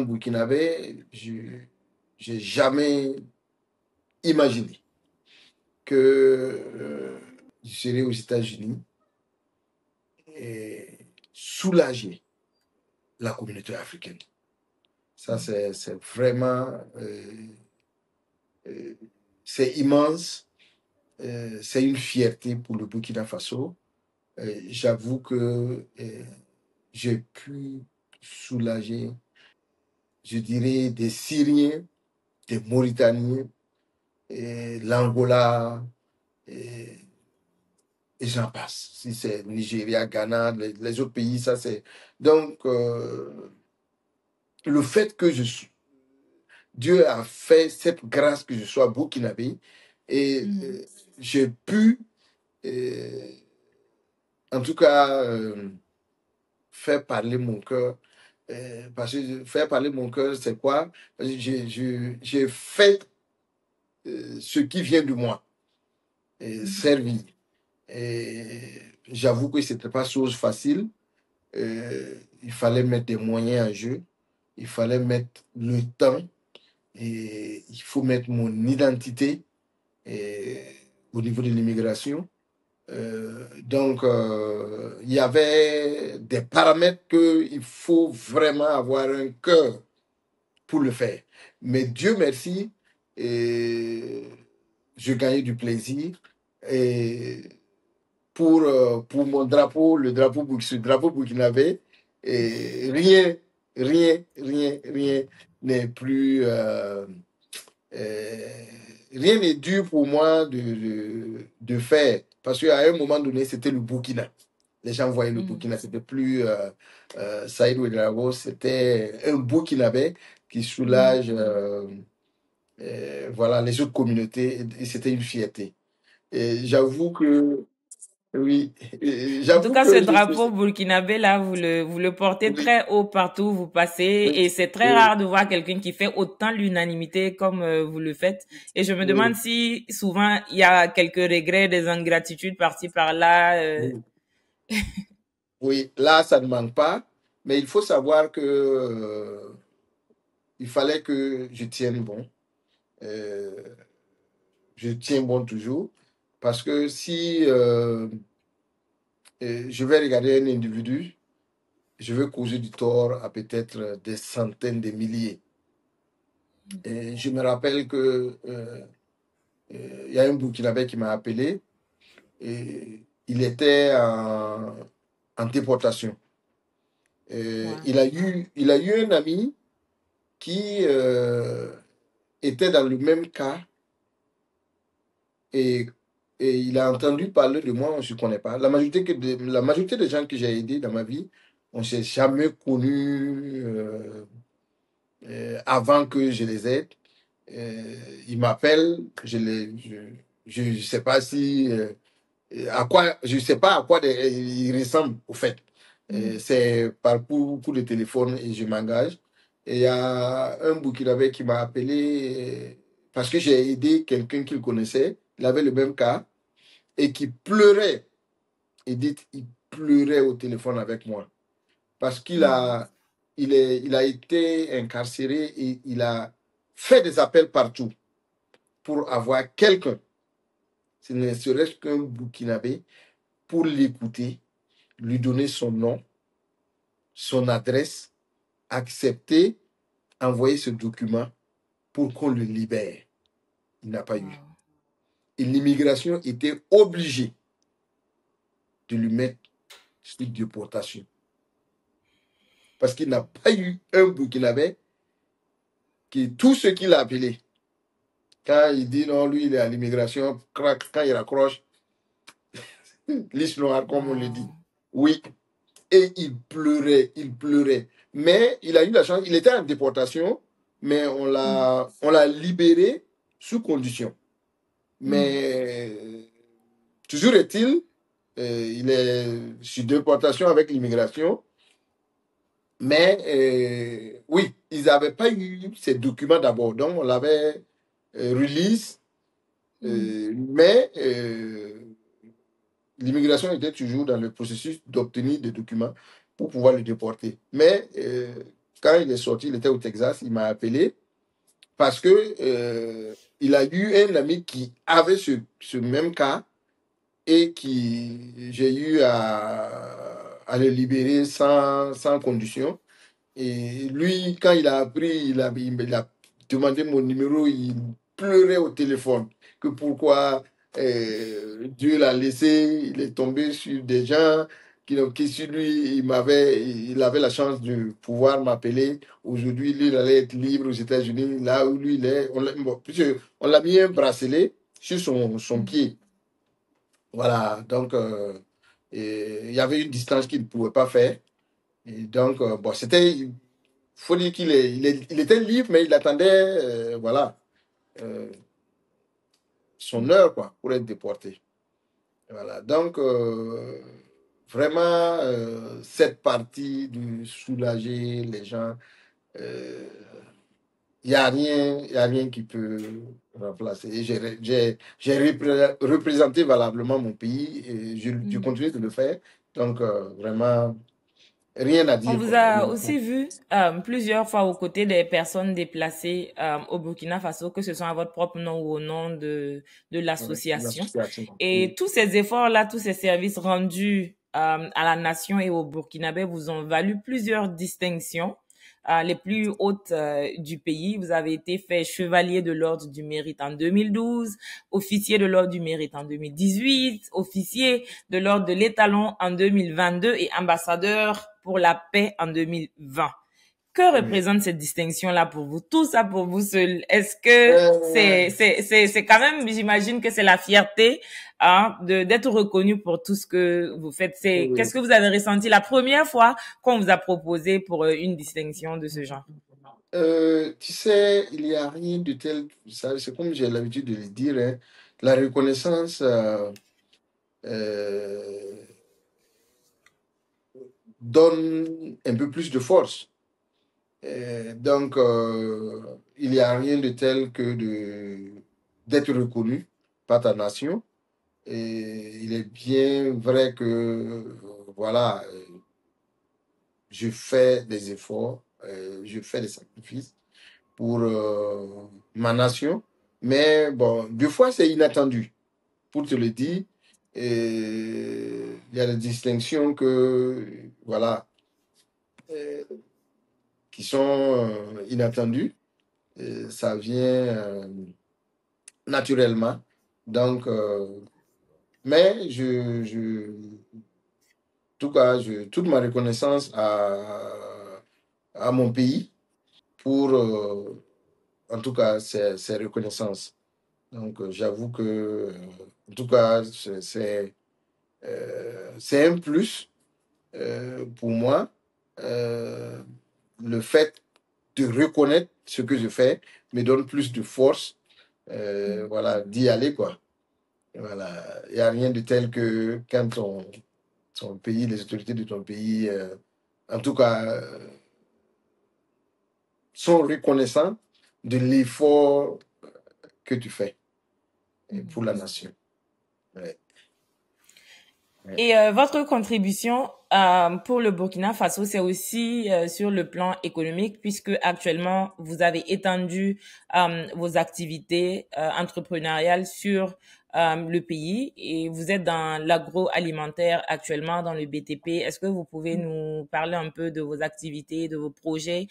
burkinabé, je j'ai jamais imaginé que je serais aux États-Unis et soulager la communauté africaine. Ça, c'est vraiment, euh, c'est immense, c'est une fierté pour le Burkina Faso. J'avoue que j'ai pu soulager, je dirais, des Syriens, des Mauritaniens, l'Angola, et, et j'en passe. Si c'est Nigeria, Ghana, les autres pays, ça c'est. Donc, le fait que Dieu a fait cette grâce que je sois burkinabé et
Mhm.
j'ai pu, euh, en tout cas, faire parler mon cœur. Parce que faire parler mon cœur, c'est quoi? Parce que j'ai fait ce qui vient de moi, et servi. Et j'avoue que ce n'était pas chose facile. Il fallait mettre des moyens en jeu. Il fallait mettre le temps. Et il faut mettre mon identité et, au niveau de l'immigration. Donc, il y avait des paramètres qu'il faut vraiment avoir un cœur pour le faire. Mais Dieu merci, et je gagnais du plaisir. Et pour mon drapeau, ce drapeau burkinabé, et rien n'est plus. Euh, rien n'est dur pour moi de faire. Parce qu'à un moment donné, c'était le Burkina. Les gens voyaient le
Mhm.
Burkina, c'était plus Saïd Ouedraogo, c'était un Burkinabé qui soulage voilà, les autres communautés et c'était une fierté. Et j'avoue que, oui,
En tout
j'avoue
cas, ce
que je suis.
drapeau burkinabé là, vous le portez
Oui,
très haut partout où vous passez,
oui,
et c'est très
oui,
rare de voir quelqu'un qui fait autant l'unanimité comme vous le faites. Et je me demande
oui,
si souvent il y a quelques regrets, des ingratitudes par-ci par-là.
oui. Oui, là, ça ne manque pas, mais il faut savoir que il fallait que je tienne bon. Euh, je tiens bon toujours, parce que si je vais regarder un individu, je vais causer du tort à peut-être des centaines de milliers. Et je me rappelle que il y a un Burkinabé qui m'a appelé et il était en déportation.
Wow.
Il a eu un ami qui était dans le même cas et, et il a entendu parler de moi, on ne se connaît pas. La majorité des gens que j'ai aidés dans ma vie, on ne s'est jamais connus avant que je les aide. Ils m'appellent, je ne sais pas si à quoi, je sais pas à quoi ils ressemblent au fait. C'est par coup de téléphone et je m'engage. Et il y a un Burkinabé qui m'a appelé parce que j'ai aidé quelqu'un qu'il connaissait. Il avait le même cas et qui pleurait. Edith, il pleurait au téléphone avec moi parce il a été incarcéré et il a fait des appels partout pour avoir quelqu'un, ce ne serait-ce qu'un Burkinabé, pour l'écouter, lui donner son nom, son adresse, accepter, envoyer ce document pour qu'on le libère. Il n'a pas eu.
Wow.
Et l'immigration était obligée de lui mettre sur déportation. Parce qu'il n'a pas eu un Burkinabé qui, tout ce qu'il a appelé, quand il dit non, lui, il est à l'immigration, quand il raccroche, liste noire, comme on le dit.
Wow.
Oui. Et il pleurait, il pleurait. Mais il a eu la chance, il était en déportation, mais on l'a libéré sous condition. Mais toujours est-il, il est sur déportation avec l'immigration. Mais oui, ils n'avaient pas eu ces documents d'abord. Donc, on l'avait release, mais l'immigration était toujours dans le processus d'obtenir des documents pour pouvoir le déporter. Mais quand il est sorti, il était au Texas, il m'a appelé parce que il a eu un ami qui avait ce même cas et qui j'ai eu à le libérer sans condition. Et lui, quand il a appris, il a demandé mon numéro, il pleurait au téléphone. Que pourquoi Dieu l'a laissé, il est tombé sur des gens qui sur lui, il avait la chance de pouvoir m'appeler. Aujourd'hui, lui, il allait être libre aux États-Unis, là où lui, il est. On l'a mis un bracelet sur son pied. Voilà, donc il y avait une distance qu'il ne pouvait pas faire. Et donc, bon, il faut dire il était libre, mais il attendait, voilà, euh, son heure, quoi, pour être déporté. Voilà, donc, vraiment, cette partie de soulager les gens, euh, il n'y a rien, y a rien qui peut remplacer. Et j'ai représenté valablement mon pays et je continue de le faire. Donc, vraiment, rien à
On
dire,
vous
quoi.
a aussi vu plusieurs fois aux côtés des personnes déplacées au Burkina Faso, que ce soit à votre propre nom ou au nom de
Ouais,
l'association.
l'association.
Et
Oui.
tous ces efforts-là, tous ces services rendus à la nation et au Burkinabé vous ont valu plusieurs distinctions, les plus hautes du pays. Vous avez été fait chevalier de l'Ordre du Mérite en 2012, officier de l'Ordre du Mérite en 2018, officier de l'Ordre de l'Étalon en 2022 et ambassadeur pour la paix en 2020. Que
Oui.
représente cette distinction-là pour vous? Tout ça pour vous seul. Est-ce que
Euh,
c'est quand même, j'imagine que c'est la fierté, hein, d'être reconnu pour tout ce que vous faites.
oui.
Qu'est-ce que vous avez ressenti la première fois qu'on vous a proposé pour une distinction de ce genre?
Tu sais, il n'y a rien de tel, ça, c'est comme j'ai l'habitude de le dire, hein, la reconnaissance euh, donne un peu plus de force. Donc, il n'y a rien de tel que d'être reconnu par ta nation. Et il est bien vrai que, voilà, je fais des efforts, je fais des sacrifices pour ma nation. Mais bon, deux fois, c'est inattendu. Pour te le dire, il y a des distinctions que, voilà, euh, qui sont inattendues. Ça vient naturellement. Donc, mais en tout cas, toute ma reconnaissance à mon pays pour, en tout cas, ces reconnaissances. Donc, j'avoue que, en tout cas, c'est un plus pour moi. Euh, le fait de reconnaître ce que je fais me donne plus de force, voilà, d'y aller, quoi. Voilà. Il n'y a rien de tel que quand ton pays, les autorités de ton pays, en tout cas, sont reconnaissants de l'effort que tu fais pour la nation. Ouais. Ouais.
Et votre contribution pour le Burkina Faso, c'est aussi sur le plan économique, puisque actuellement, vous avez étendu vos activités entrepreneuriales sur le pays et vous êtes dans l'agroalimentaire actuellement, dans le BTP. Est-ce que vous pouvez nous parler un peu de vos activités, de vos projets?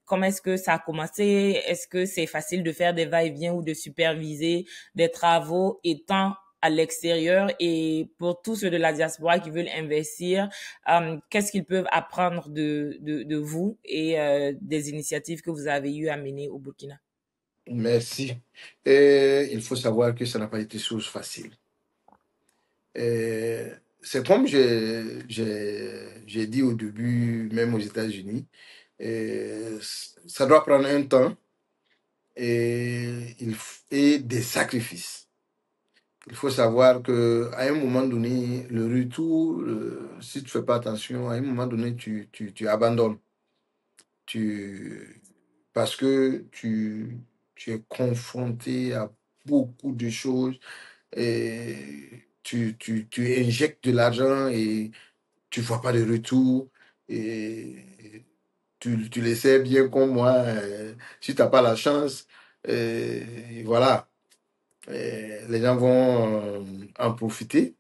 Comment est-ce que ça a commencé? Est-ce que c'est facile de faire des va-et-vient ou de superviser des travaux étant à l'extérieur, et pour tous ceux de la diaspora qui veulent investir, qu'est-ce qu'ils peuvent apprendre de vous et des initiatives que vous avez eu à mener au Burkina?
Merci. Et il faut savoir que ça n'a pas été chose facile. Et c'est comme j'ai dit au début, même aux États-Unis, ça doit prendre un temps et des sacrifices. Il faut savoir que à un moment donné, le retour, si tu fais pas attention, à un moment donné, tu abandonnes. Tu, parce que tu es confronté à beaucoup de choses et tu injectes de l'argent et tu vois pas de retour. Et tu le sais bien comme moi, si tu n'as pas la chance, voilà, les gens vont en profiter,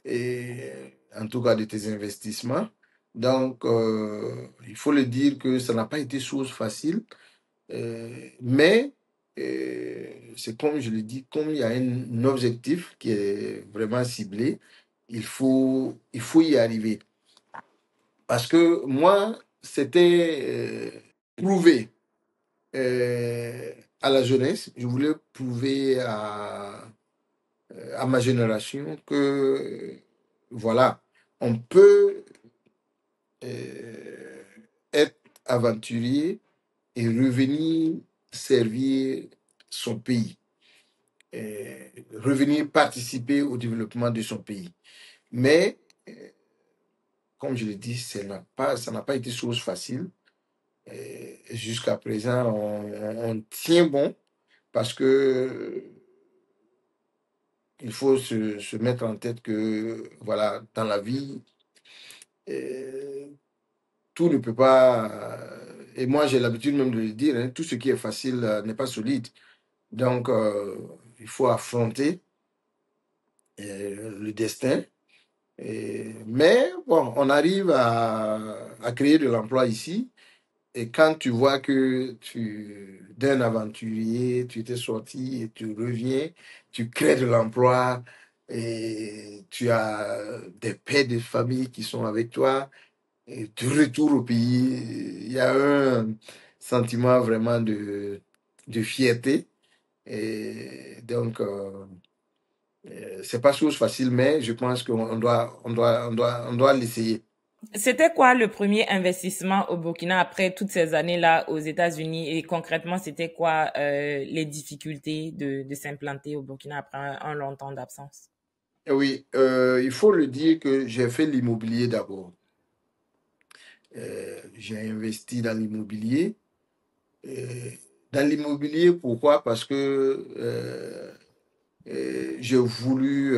et en tout cas de tes investissements. Donc, il faut le dire que ça n'a pas été chose facile, mais c'est comme je le dis, comme il y a un objectif qui est vraiment ciblé, il faut y arriver. Parce que moi, c'était prouver à la jeunesse, je voulais prouver à ma génération que, voilà, on peut euh, être aventurier et revenir servir son pays, revenir participer au développement de son pays. Mais, comme je l'ai dit, ça n'a pas été chose facile. Jusqu'à présent, on tient bon parce que il faut se mettre en tête que, voilà, dans la vie, euh, tout ne peut pas, et moi j'ai l'habitude même de le dire, hein, tout ce qui est facile n'est pas solide. Donc, il faut affronter le destin. Mais bon, on arrive à créer de l'emploi ici. Et quand tu vois que d'un aventurier, tu étais sorti et tu reviens, tu crées de l'emploi et tu as des pères de famille qui sont avec toi, et tu retournes au pays, il y a un sentiment vraiment de fierté. Et donc, c'est pas chose facile, mais je pense on doit l'essayer.
C'était quoi le premier investissement au Burkina après toutes ces années-là aux États-Unis, et concrètement, c'était quoi les difficultés de s'implanter au Burkina après un long temps d'absence?
Oui, il faut le dire que j'ai fait l'immobilier d'abord. J'ai investi dans l'immobilier. Euh, Dans l'immobilier, pourquoi? Parce que j'ai voulu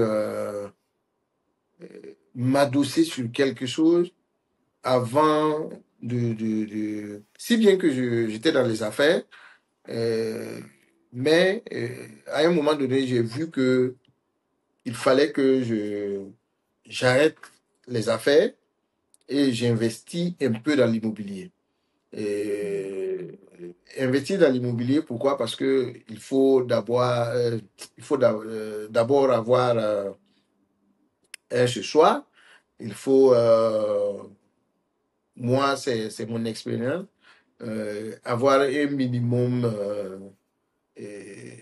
m'adosser sur quelque chose avant si bien que j'étais dans les affaires, euh, mais à un moment donné, j'ai vu que il fallait que j'arrête les affaires et j'investis un peu dans l'immobilier. Et investir dans l'immobilier, pourquoi? Parce que il faut d'abord avoir un chez soi. Il faut, moi, c'est mon expérience, avoir un minimum, euh,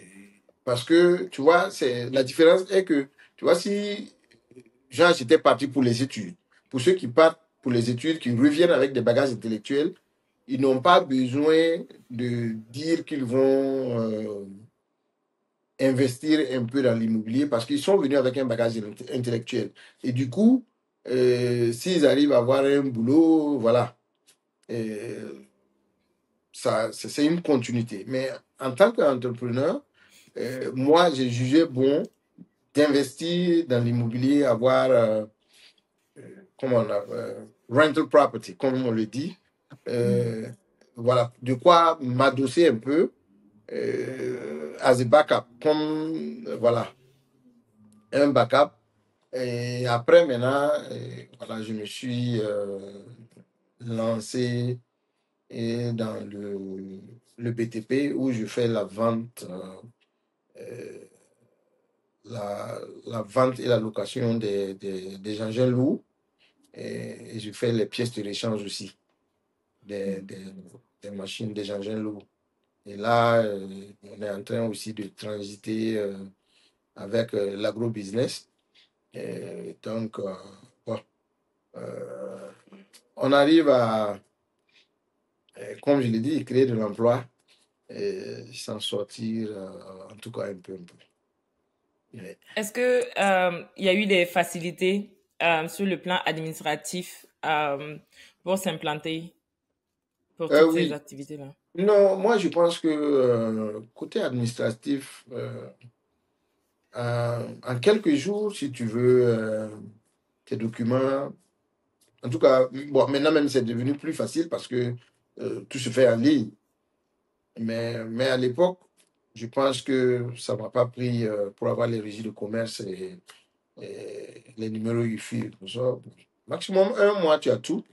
Parce que, tu vois, la différence est que, tu vois, si genre, j'étais parti pour les études, pour ceux qui partent pour les études, qui reviennent avec des bagages intellectuels, ils n'ont pas besoin de dire qu'ils vont investir un peu dans l'immobilier parce qu'ils sont venus avec un bagage intellectuel. Et du coup, s'ils arrivent à avoir un boulot, voilà, euh, ça, c'est une continuité. Mais en tant qu'entrepreneur, moi, j'ai jugé bon d'investir dans l'immobilier, avoir, comment on a, rental property, comme on le dit. Euh, voilà, de quoi m'adosser un peu as a backup, comme, voilà, un backup. Et après, maintenant, voilà, je me suis lancé dans le BTP où je fais euh, la vente et la location des engins lourds et je fais les pièces de rechange aussi des machines, des engins lourds. Et là, on est en train aussi de transiter avec l'agro-business. Et donc, bon, euh, on arrive à, comme je l'ai dit, créer de l'emploi et s'en sortir, en tout cas un peu, un peu. Ouais.
Est-ce que il y a eu des facilités sur le plan administratif pour s'implanter pour toutes ces
Oui,
activités-là?
non, moi je pense que côté administratif, en quelques jours, si tu veux tes documents, en tout cas, bon, maintenant même c'est devenu plus facile parce que tout se fait en ligne. Mais à l'époque, je pense que ça m'a pas pris pour avoir les registres de commerce et les numéros IFI. Tout ça. Maximum un mois, tu as tout.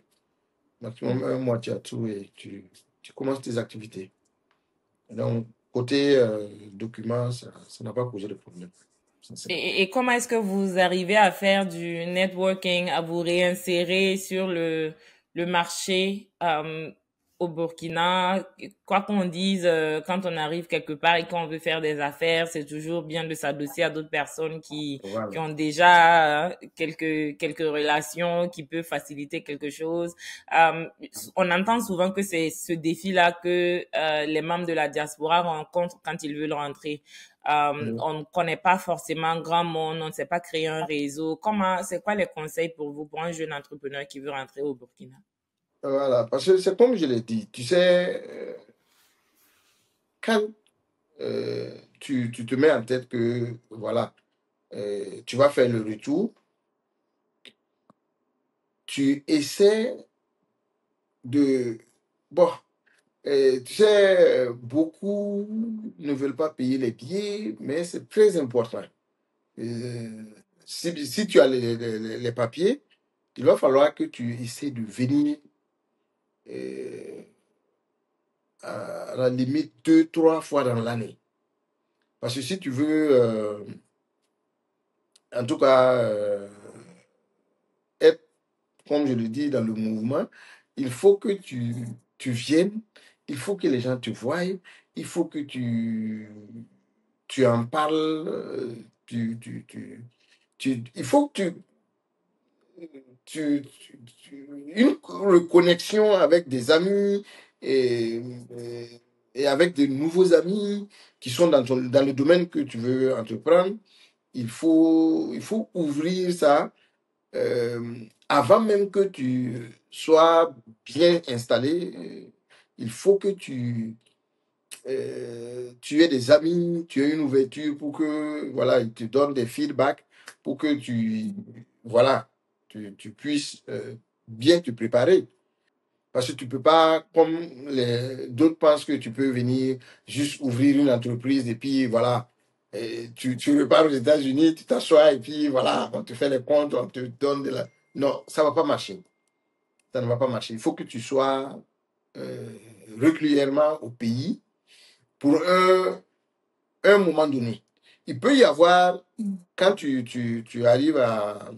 Maximum un mois, tu as tout et tu commences tes activités. Donc, côté documents, ça n'a pas posé de problème. Sincèrement.
Et comment est-ce que vous arrivez à faire du networking, à vous réinsérer sur le marché au Burkina? Quoi qu'on dise, quand on arrive quelque part et qu'on veut faire des affaires, c'est toujours bien de s'adosser à d'autres personnes qui
Voilà.
ont déjà quelques relations, qui peuvent faciliter quelque chose. Euh, on entend souvent que c'est ce défi-là que les membres de la diaspora rencontrent quand ils veulent rentrer. On ne connaît pas forcément grand monde, on ne sait pas créer un réseau. C'est quoi les conseils pour vous, pour un jeune entrepreneur qui veut rentrer au Burkina?
Voilà, parce que c'est comme je l'ai dit, tu sais, quand tu te mets en tête que, voilà, tu vas faire le retour, tu essaies de... Bon, tu sais, beaucoup ne veulent pas payer les billets, mais c'est très important. Euh, si tu as les papiers, il va falloir que tu essaies de venir euh, à la limite deux, trois fois dans l'année. Parce que si tu veux, en tout cas, être, comme je le dis, dans le mouvement, il faut que tu viennes, il faut que les gens te voient, il faut que tu en parles, il faut que une reconnexion avec des amis et, et, et avec de nouveaux amis qui sont dans le domaine que tu veux entreprendre. Il faut ouvrir ça avant même que tu sois bien installé. Il faut que tu aies des amis, tu aies une ouverture pour que, voilà, ils te donnent des feedbacks pour que voilà, tu puisses bien te préparer. Parce que tu peux pas, comme d'autres pensent que tu peux venir juste ouvrir une entreprise et puis voilà, et tu repars aux États-Unis, tu t'assois et puis voilà, on te fait les comptes, on te donne de la... Non, ça va pas marcher. Ça ne va pas marcher. Il faut que tu sois euh, régulièrement au pays pour un moment donné. Il peut y avoir, quand tu arrives à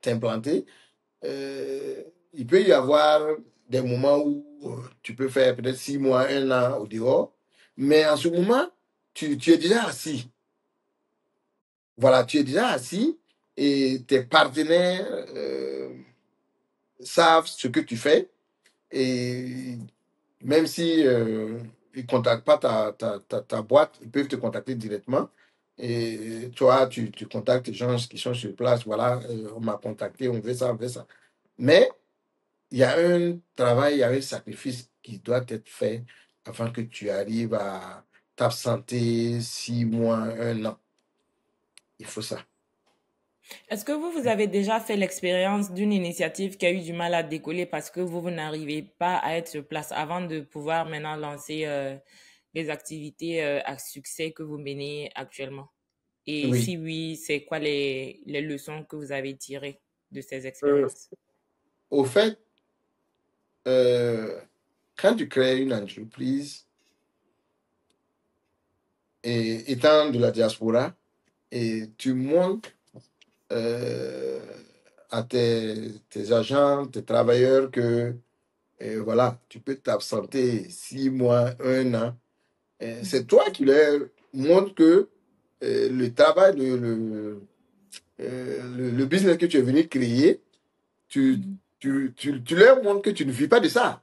t'implanter, il peut y avoir des moments où tu peux faire peut-être 6 mois, un an au dehors, mais en ce moment, tu es déjà assis. Voilà, tu es déjà assis et tes partenaires savent ce que tu fais. Et même si ils ne contactent pas ta boîte, ils peuvent te contacter directement. Et toi, tu contactes les gens qui sont sur place. Voilà, on m'a contacté, on veut ça, on veut ça. Mais il y a un travail, il y a un sacrifice qui doit être fait afin que tu arrives à t'absenter 6 mois, 1 an. Il faut ça.
Est-ce que vous avez déjà fait l'expérience d'une initiative qui a eu du mal à décoller parce que vous n'arrivez pas à être sur place avant de pouvoir maintenant lancer les activités à succès que vous menez actuellement? Et
Oui.
si oui, c'est quoi les leçons que vous avez tirées de ces
Euh,
expériences?
Au fait, euh, quand tu crées une entreprise, et étant de la diaspora, et tu montres euh, à tes agents, tes travailleurs que voilà, tu peux t'absenter 6 mois, 1 an. C'est
Mhm,
toi qui leur montres que le travail, le business que tu es venu créer, tu,
mhm.
tu leur montres que tu ne vis pas de ça.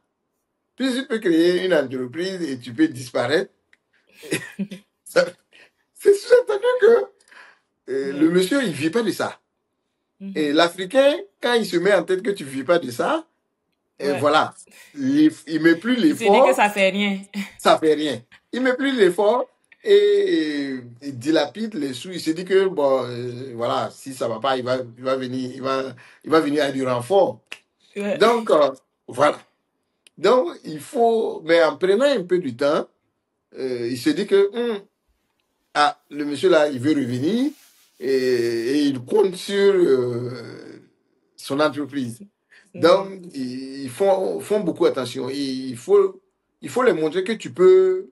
Puis tu peux créer une entreprise et tu peux disparaître. Ça- C'est certain que le
Ouais.
monsieur, il ne vit pas de ça. Et
Mhm.
l'Africain, quand il se met en tête que tu ne vis pas de ça, et
Ouais.
voilà, il met plus
Il se dit que
l'effort,
ça fait rien.
ça fait rien. Il met plus l'effort et il dilapide les sous. Il se dit que bon, voilà, si ça va pas, il va venir, il va venir à du renfort.
Ouais.
Donc voilà. Donc il faut, mais en prenant un peu du temps, il se dit que ah, le monsieur là, il veut revenir et il compte sur son entreprise.
Mhm.
Donc, ils font beaucoup attention. Il faut leur montrer que tu peux,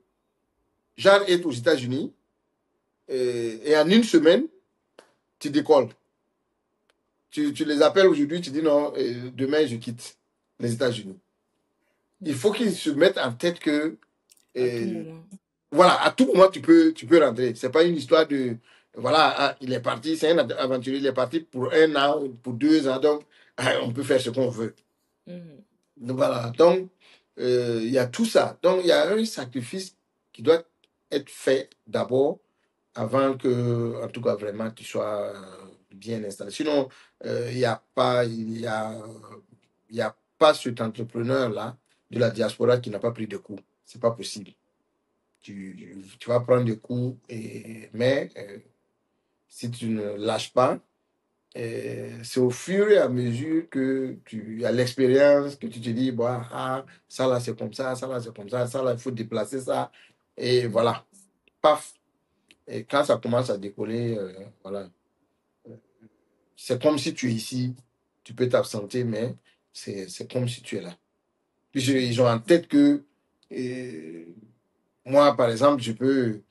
genre, être aux États-Unis et en une semaine, tu décolles. Tu les appelles aujourd'hui, tu dis non, demain je quitte les États-Unis. Il faut qu'ils se mettent en tête que,
À tout
euh,
moment.
voilà, à tout moment, tu peux rentrer. C'est pas une histoire de, voilà, ah, il est parti, c'est un aventurier, il est parti pour 1 an, pour 2 ans, donc ah, on peut faire ce qu'on veut.
Mhm.
Donc, voilà, donc il y a tout ça. Donc il y a un sacrifice qui doit être fait d'abord avant que, en tout cas, vraiment, tu sois bien installé. Sinon, il y a pas cet entrepreneur-là de la diaspora qui n'a pas pris de coups. C'est pas possible. Tu vas prendre des coups, mais si tu ne lâches pas, c'est au fur et à mesure que tu as l'expérience, que tu te dis, bah, ah, ça là c'est comme ça c'est comme ça là il faut déplacer ça. Et voilà, paf. Et quand ça commence à décoller, voilà, c'est comme si tu es ici, tu peux t'absenter, mais c'est comme si tu es là. Puis ils ont en tête que euh, moi, par exemple, je peux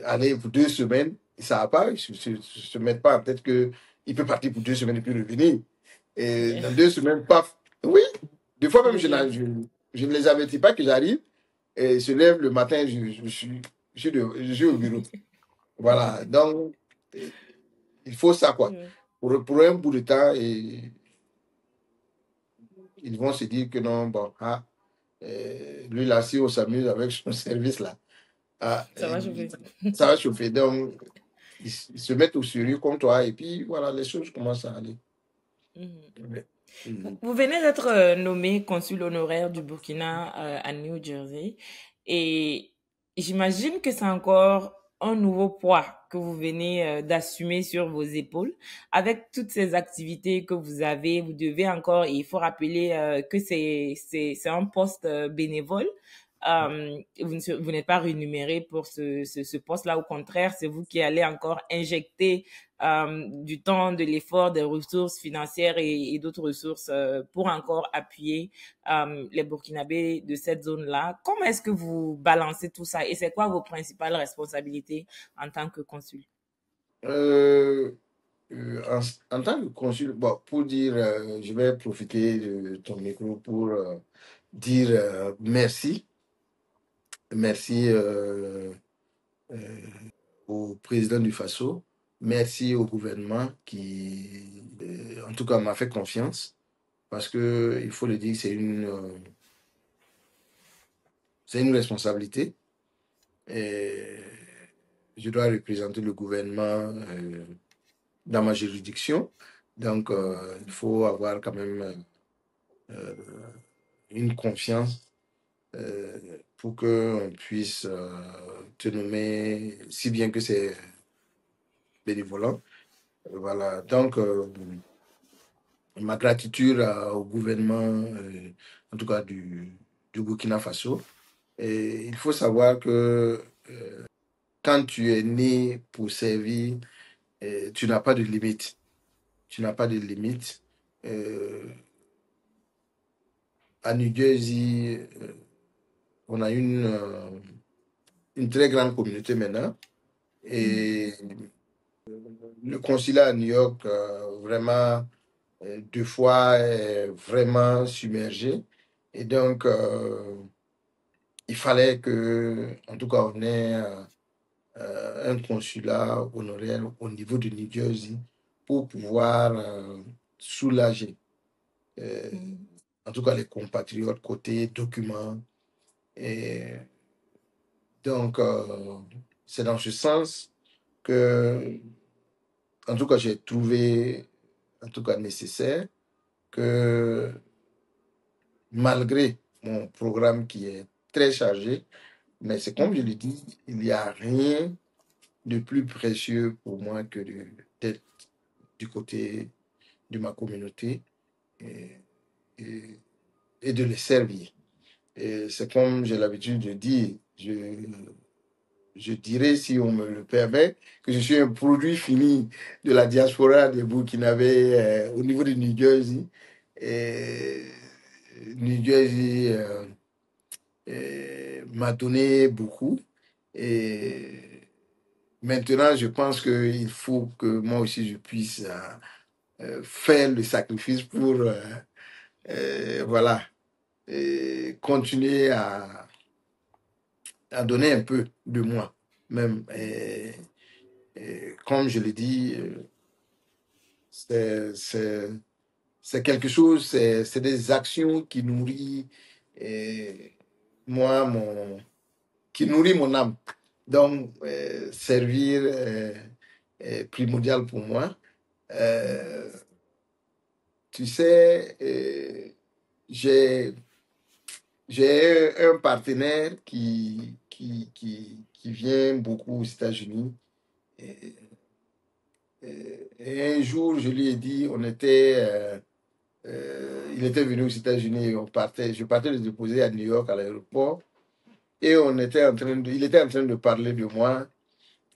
aller pour 2 semaines, ça va pas, ils ne se mettent pas en tête que il peut partir pour 2 semaines et puis revenir. Et
Yeah.
dans 2 semaines, paf. Oui, des fois
Il
même,
revient.
je ne les avertis pas que j'arrive. Et ils se lèvent le matin, je suis au bureau. Voilà. Donc, euh, il faut ça, quoi.
Ouais.
Pour un bout de temps, et ils vont se dire que non, bon, ah, lui là, si on s'amuse avec son service là, ah,
Ça va chauffer.
ça va chauffer. Donc, ils se mettent au sérieux comme toi, et puis voilà, les choses commencent à aller.
Mhm.
Ouais. Mhm.
Vous venez d'être nommé consul honoraire du Burkina à New Jersey et j'imagine que c'est encore un nouveau poids que vous venez d'assumer sur vos épaules. Avec toutes ces activités que vous avez, vous devez encore, et il faut rappeler que c'est un poste bénévole. Vous n'êtes pas rémunéré pour ce poste-là. Au contraire, c'est vous qui allez encore injecter du temps, de l'effort, des ressources financières et d'autres ressources pour encore appuyer les Burkinabés de cette zone-là. Comment est-ce que vous balancez tout ça et c'est quoi vos principales responsabilités en tant que consul?
Euh, en tant que consul, bon, pour dire, je vais profiter de ton micro pour dire merci. Merci président du Faso. Merci au gouvernement qui, en tout cas, m'a fait confiance parce que il faut le dire, c'est une responsabilité. Et je dois représenter le gouvernement dans ma juridiction. Donc, il faut avoir quand même euh, une confiance pour qu'on puisse te nommer, si bien que c'est bénévolant. Voilà. Donc, ma gratitude au gouvernement, en tout cas du Burkina Faso. Et il faut savoir que quand tu es né pour servir, tu n'as pas de limite. Tu n'as pas de limite. À New Jersey, on a une très grande communauté maintenant. Et le consulat à New York, vraiment, deux fois, est vraiment submergé. Et donc, il fallait que, en tout cas, on ait un consulat honoraire au niveau de New Jersey pour pouvoir soulager, euh, en tout cas, les compatriotes côté documents. Et donc, c'est dans ce sens que, en tout cas, j'ai trouvé, en tout cas, nécessaire que, malgré mon programme qui est très chargé, mais c'est comme je le dis, il n'y a rien de plus précieux pour moi que d'être du côté de ma communauté et, et- et de les servir. Et c'est comme j'ai l'habitude de dire, je dirais, si on me le permet, que je suis un produit fini de la diaspora des Burkinabés au niveau de New Jersey. Et New Jersey m'a donné beaucoup. Et maintenant, je pense qu'il faut que moi aussi je puisse faire le sacrifice pour voilà, continuer à donner un peu de moi même. Et comme je l'ai dit, c'est c'est- c'est quelque chose, c'est des actions qui nourrissent euh, moi, qui nourrit mon âme. Donc, servir est primordial pour moi. Euh, Tu sais, j'ai j'ai un partenaire qui vient beaucoup aux États-Unis. Et, et un jour, je lui ai dit, il était venu aux États-Unis et je partais le déposer à New York à l'aéroport. Et il était en train de parler de moi.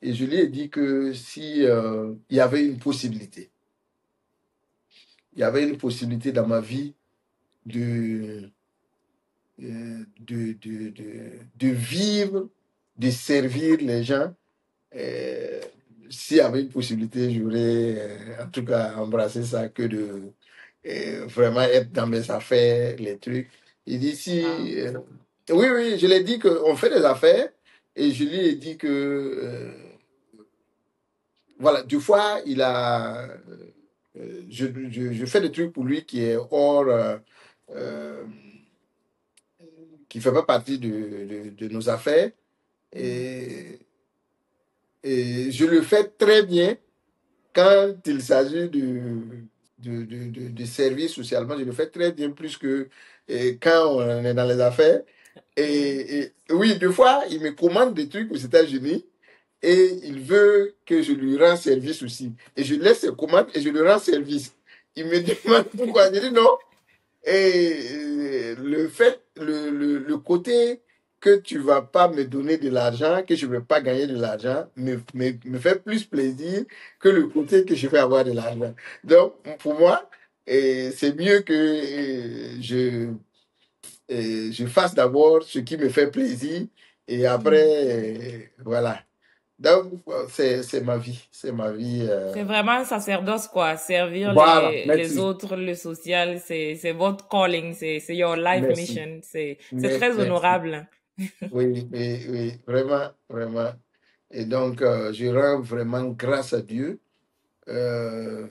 Et je lui ai dit que si il y avait une possibilité, il y avait une possibilité dans ma vie de, de vivre, de servir les gens. Euh, S'il y avait une possibilité, j'aurais en tout cas embrassé ça que de vraiment être dans mes affaires, les trucs. Il dit si. Oui, oui, je l'ai dit qu'on fait des affaires et je lui ai dit que. Voilà, deux fois, je fais des trucs pour lui qui est hors. Euh, qui ne fait pas partie de nos affaires. Et, et je le fais très bien quand il s'agit de servir socialement. Je le fais très bien plus que quand on est dans les affaires. Et oui, deux fois, il me commande des trucs aux États-Unis et il veut que je lui rende service aussi. Et je laisse ses commandes et je lui rends service. Il me demande pourquoi. Je dis non. Et le fait, le côté que tu vas pas me donner de l'argent, que je ne vais pas gagner de l'argent, me fait plus plaisir que le côté que je vais avoir de l'argent. Donc, pour moi, c'est mieux que je fasse d'abord ce qui me fait plaisir et après, voilà. Donc, c'est ma vie. C'est ma vie.
C'est vraiment un sacerdoce, quoi. Servir
Voilà,
les
merci.
autres, le social, c'est votre calling, c'est your life
Merci.
mission. C'est très
Merci.
honorable.
Oui, oui, oui, vraiment, vraiment. Et donc, je rends vraiment grâce à Dieu euh,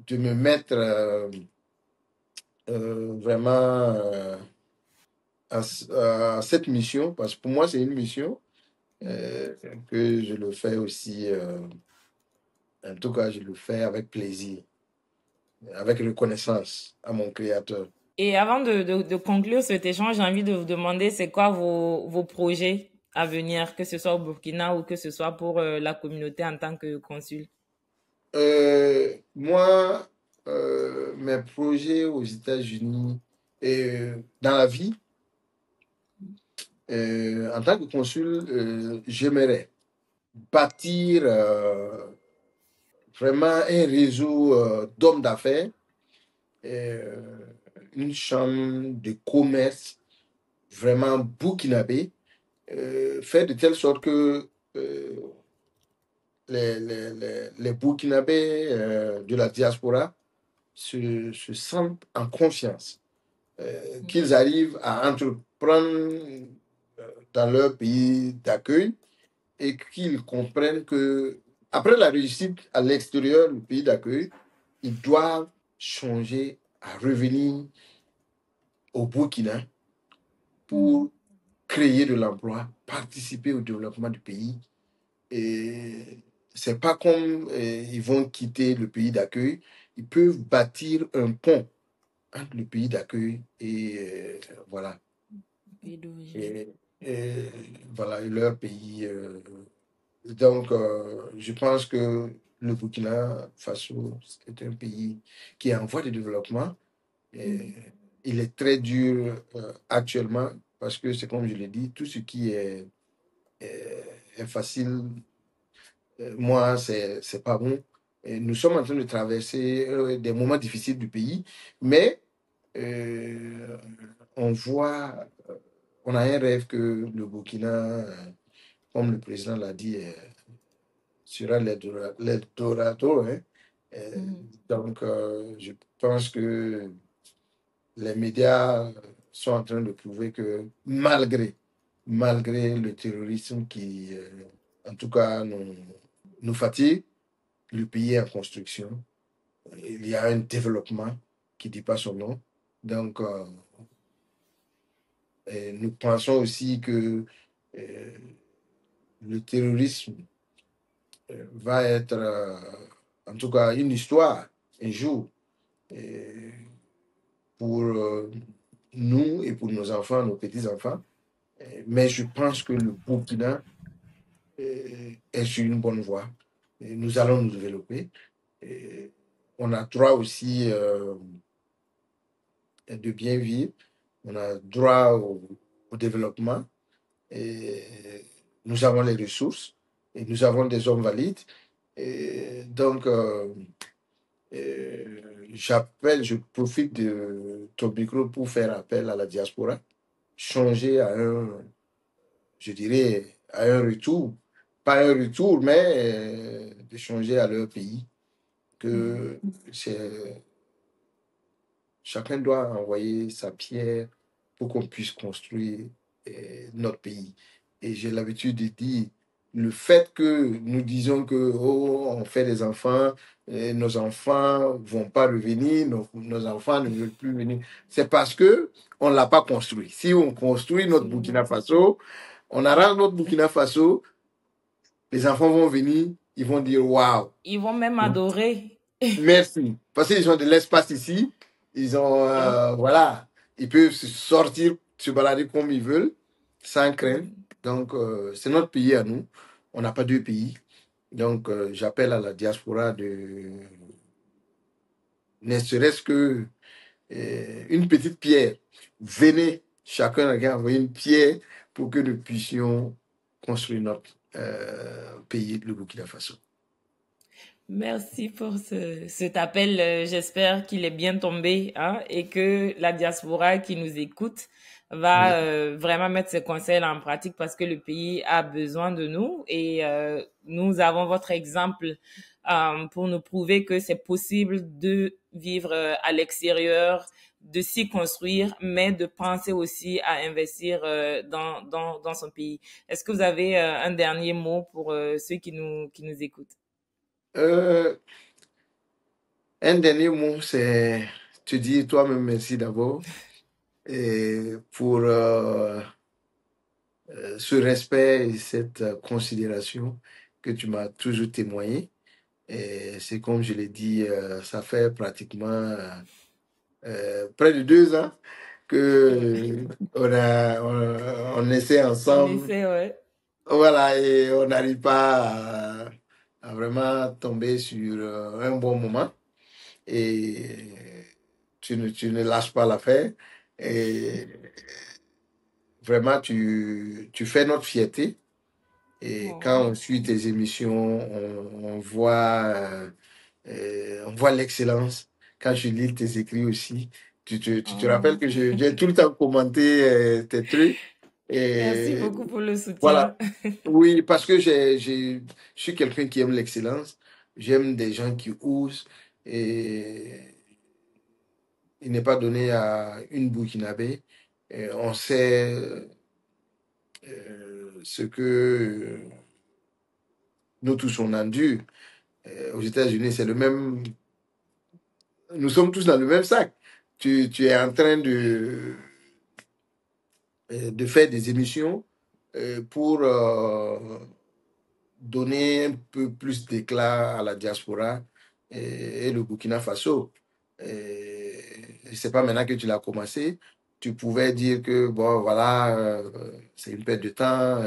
de me mettre vraiment à cette mission, parce que pour moi, c'est une mission euh, que je le fais aussi, en tout cas, je le fais avec plaisir, avec reconnaissance à mon Créateur.
Et avant de conclure cet échange, j'ai envie de vous demander c'est quoi vos projets à venir, que ce soit au Burkina ou que ce soit pour la communauté en tant que consul.
Moi, mes projets aux États-Unis et dans la vie, en tant que consul, j'aimerais bâtir vraiment un réseau d'hommes d'affaires, euh, une chambre de commerce vraiment burkinabé, faire de telle sorte que les Burkinabés de la diaspora se sentent en confiance, qu'ils arrivent à entreprendre dans leur pays d'accueil et qu'ils comprennent que après la réussite à l'extérieur, le pays d'accueil, ils doivent changer à revenir au Burkina pour créer de l'emploi, participer au développement du pays. Et c'est pas comme ils vont quitter le pays d'accueil, ils peuvent bâtir un pont entre le pays d'accueil et voilà.
Pays d'origine.
Et voilà, et leur pays. Donc, je pense que le Burkina Faso est un pays qui est en voie de développement. Et il est très dur actuellement parce que c'est comme je l'ai dit, tout ce qui est facile, moi, c'est pas bon. Et nous sommes en train de traverser des moments difficiles du pays, mais euh, on voit, on a un rêve que le Burkina, comme le président l'a dit, sera l'Eldorado. Hein. Euh, donc, je pense que les médias sont en train de prouver que malgré le terrorisme qui, en tout cas, nous fatigue, le pays est en construction. Il y a un développement qui ne dit pas son nom. Donc, et nous pensons aussi que euh, le terrorisme va être, en tout cas, une histoire un jour euh, pour nous et pour nos enfants, nos petits-enfants. Mais je pense que le Burkina est sur une bonne voie. Et nous allons nous développer. Et on a droit aussi de bien vivre. On a droit au développement. Et nous avons les ressources. Et nous avons des hommes valides. Et donc, je profite de ton micro pour faire appel à la diaspora, changer à je dirais, à un retour, pas un retour, mais de changer à leur pays, que c'est, chacun doit envoyer sa pierre pour qu'on puisse construire notre pays. Et j'ai l'habitude de dire, le fait que nous disons que oh, on fait des enfants, et nos enfants vont pas revenir, nos enfants ne veulent plus venir, c'est parce que on l'a pas construit. Si on construit notre Burkina Faso, on arrange notre Burkina Faso, les enfants vont venir, ils vont dire waouh.
Ils vont même adorer.
Merci. Parce qu'ils ont de l'espace ici. Ils ont, voilà, ils peuvent se sortir, se balader comme ils veulent, sans crainte. Donc, c'est notre pays à nous. On n'a pas deux pays. Donc, j'appelle à la diaspora de, ne serait-ce que une petite pierre. Venez, chacun a envoyé une pierre pour que nous puissions construire notre pays, le Burkina Faso.
Merci pour cet appel. J'espère qu'il est bien tombé hein, et que la diaspora qui nous écoute va vraiment mettre ces conseils en pratique parce que le pays a besoin de nous et nous avons votre exemple pour nous prouver que c'est possible de vivre à l'extérieur, s'y construire, mais de penser aussi à investir dans son pays. Est-ce que vous avez un dernier mot pour ceux qui nous écoutent?
Euh, un dernier mot, c'est te dire toi-même merci d'abord et pour ce respect et cette considération que tu m'as toujours témoigné. Et c'est comme je l'ai dit, ça fait pratiquement près de 2 ans que on essaie
On
ensemble.
essaie, ouais.
Voilà, et on n'arrive pas à vraiment tomber sur un bon moment. Et tu ne lâches pas l'affaire. Et vraiment, tu fais notre fierté. Et quand on suit tes émissions, on voit l'excellence. Quand je lis tes écrits aussi, tu te rappelles que j'ai tout le temps commenté tes trucs.
Merci
Et
beaucoup pour le soutien.
voilà. Oui, parce que je suis quelqu'un qui aime l'excellence. J'aime des gens qui osent. Et il n'est pas donné à une Burkinabé. Et on sait ce que nous tous on endure. Aux États-Unis, c'est le même. Nous sommes tous dans le même sac. Tu es en train de faire des émissions pour donner un peu plus d'éclat à la diaspora et le Burkina Faso. C'est pas maintenant que tu l'as commencé. Tu pouvais dire que, bon, voilà, c'est une perte de temps,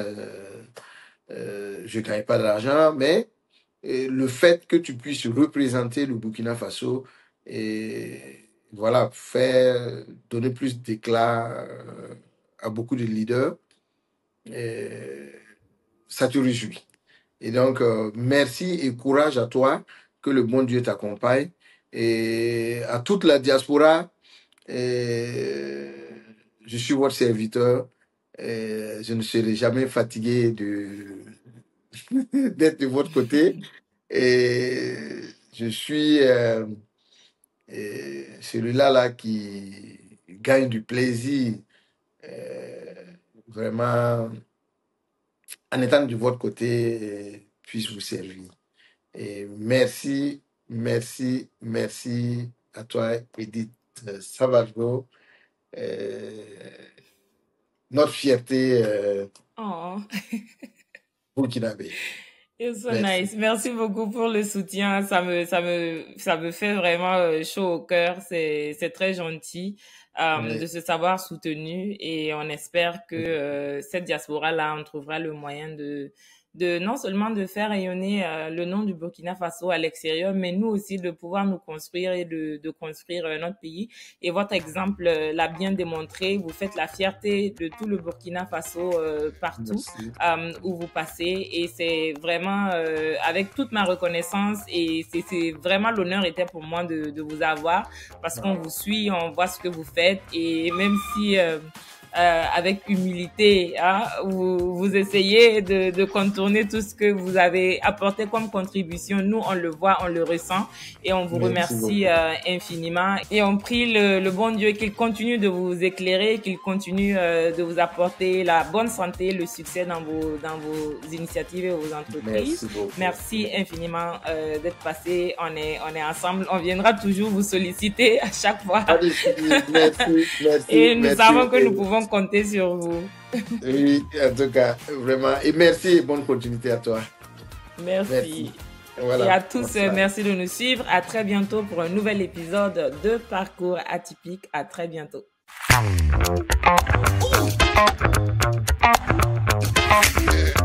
je ne gagne pas d'argent, mais le fait que tu puisses représenter le Burkina Faso et voilà, donner plus d'éclat à beaucoup de leaders, ça te réjouit. Et donc, merci et courage à toi, que le bon Dieu t'accompagne. Et à toute la diaspora, je suis votre serviteur. Je ne serai jamais fatigué d'être de votre côté. Et je suis celui-là qui gagne du plaisir, vraiment, en étant de votre côté, puisse vous servir. Et merci, merci, merci à toi, Edith Savajgo, notre fierté
Oh.
burkinabé.
It's so
Merci.
nice. Merci beaucoup pour le soutien. Ça me fait vraiment chaud au cœur. C'est très gentil
Ouais.
de se savoir soutenu et on espère que cette diaspora-là, on trouvera le moyen de non seulement de faire rayonner le nom du Burkina Faso à l'extérieur, mais nous aussi de pouvoir nous construire et de construire notre pays. Et votre exemple l'a bien démontré. Vous faites la fierté de tout le Burkina Faso partout où vous passez. Et c'est vraiment avec toute ma reconnaissance et c'est vraiment l'honneur était pour moi de vous avoir parce qu'on vous suit, on voit ce que vous faites et même si avec humilité, hein, vous essayez de contourner tout ce que vous avez apporté comme contribution. Nous, on le voit, on le ressent et on vous remercie infiniment. Et on prie le bon Dieu qu'il continue de vous éclairer, qu'il continue de vous apporter la bonne santé, le succès dans vos initiatives et vos entreprises. Merci infiniment d'être passé. On est ensemble. On viendra toujours vous solliciter à chaque fois.
Merci.
Et nous savons que nous pouvons compter sur vous.
Oui, en tout cas, vraiment. Et merci et bonne continuité à toi.
Merci. Voilà. Et à tous, merci de nous suivre. À très bientôt pour un nouvel épisode de Parcours Atypique. À très bientôt. Yeah.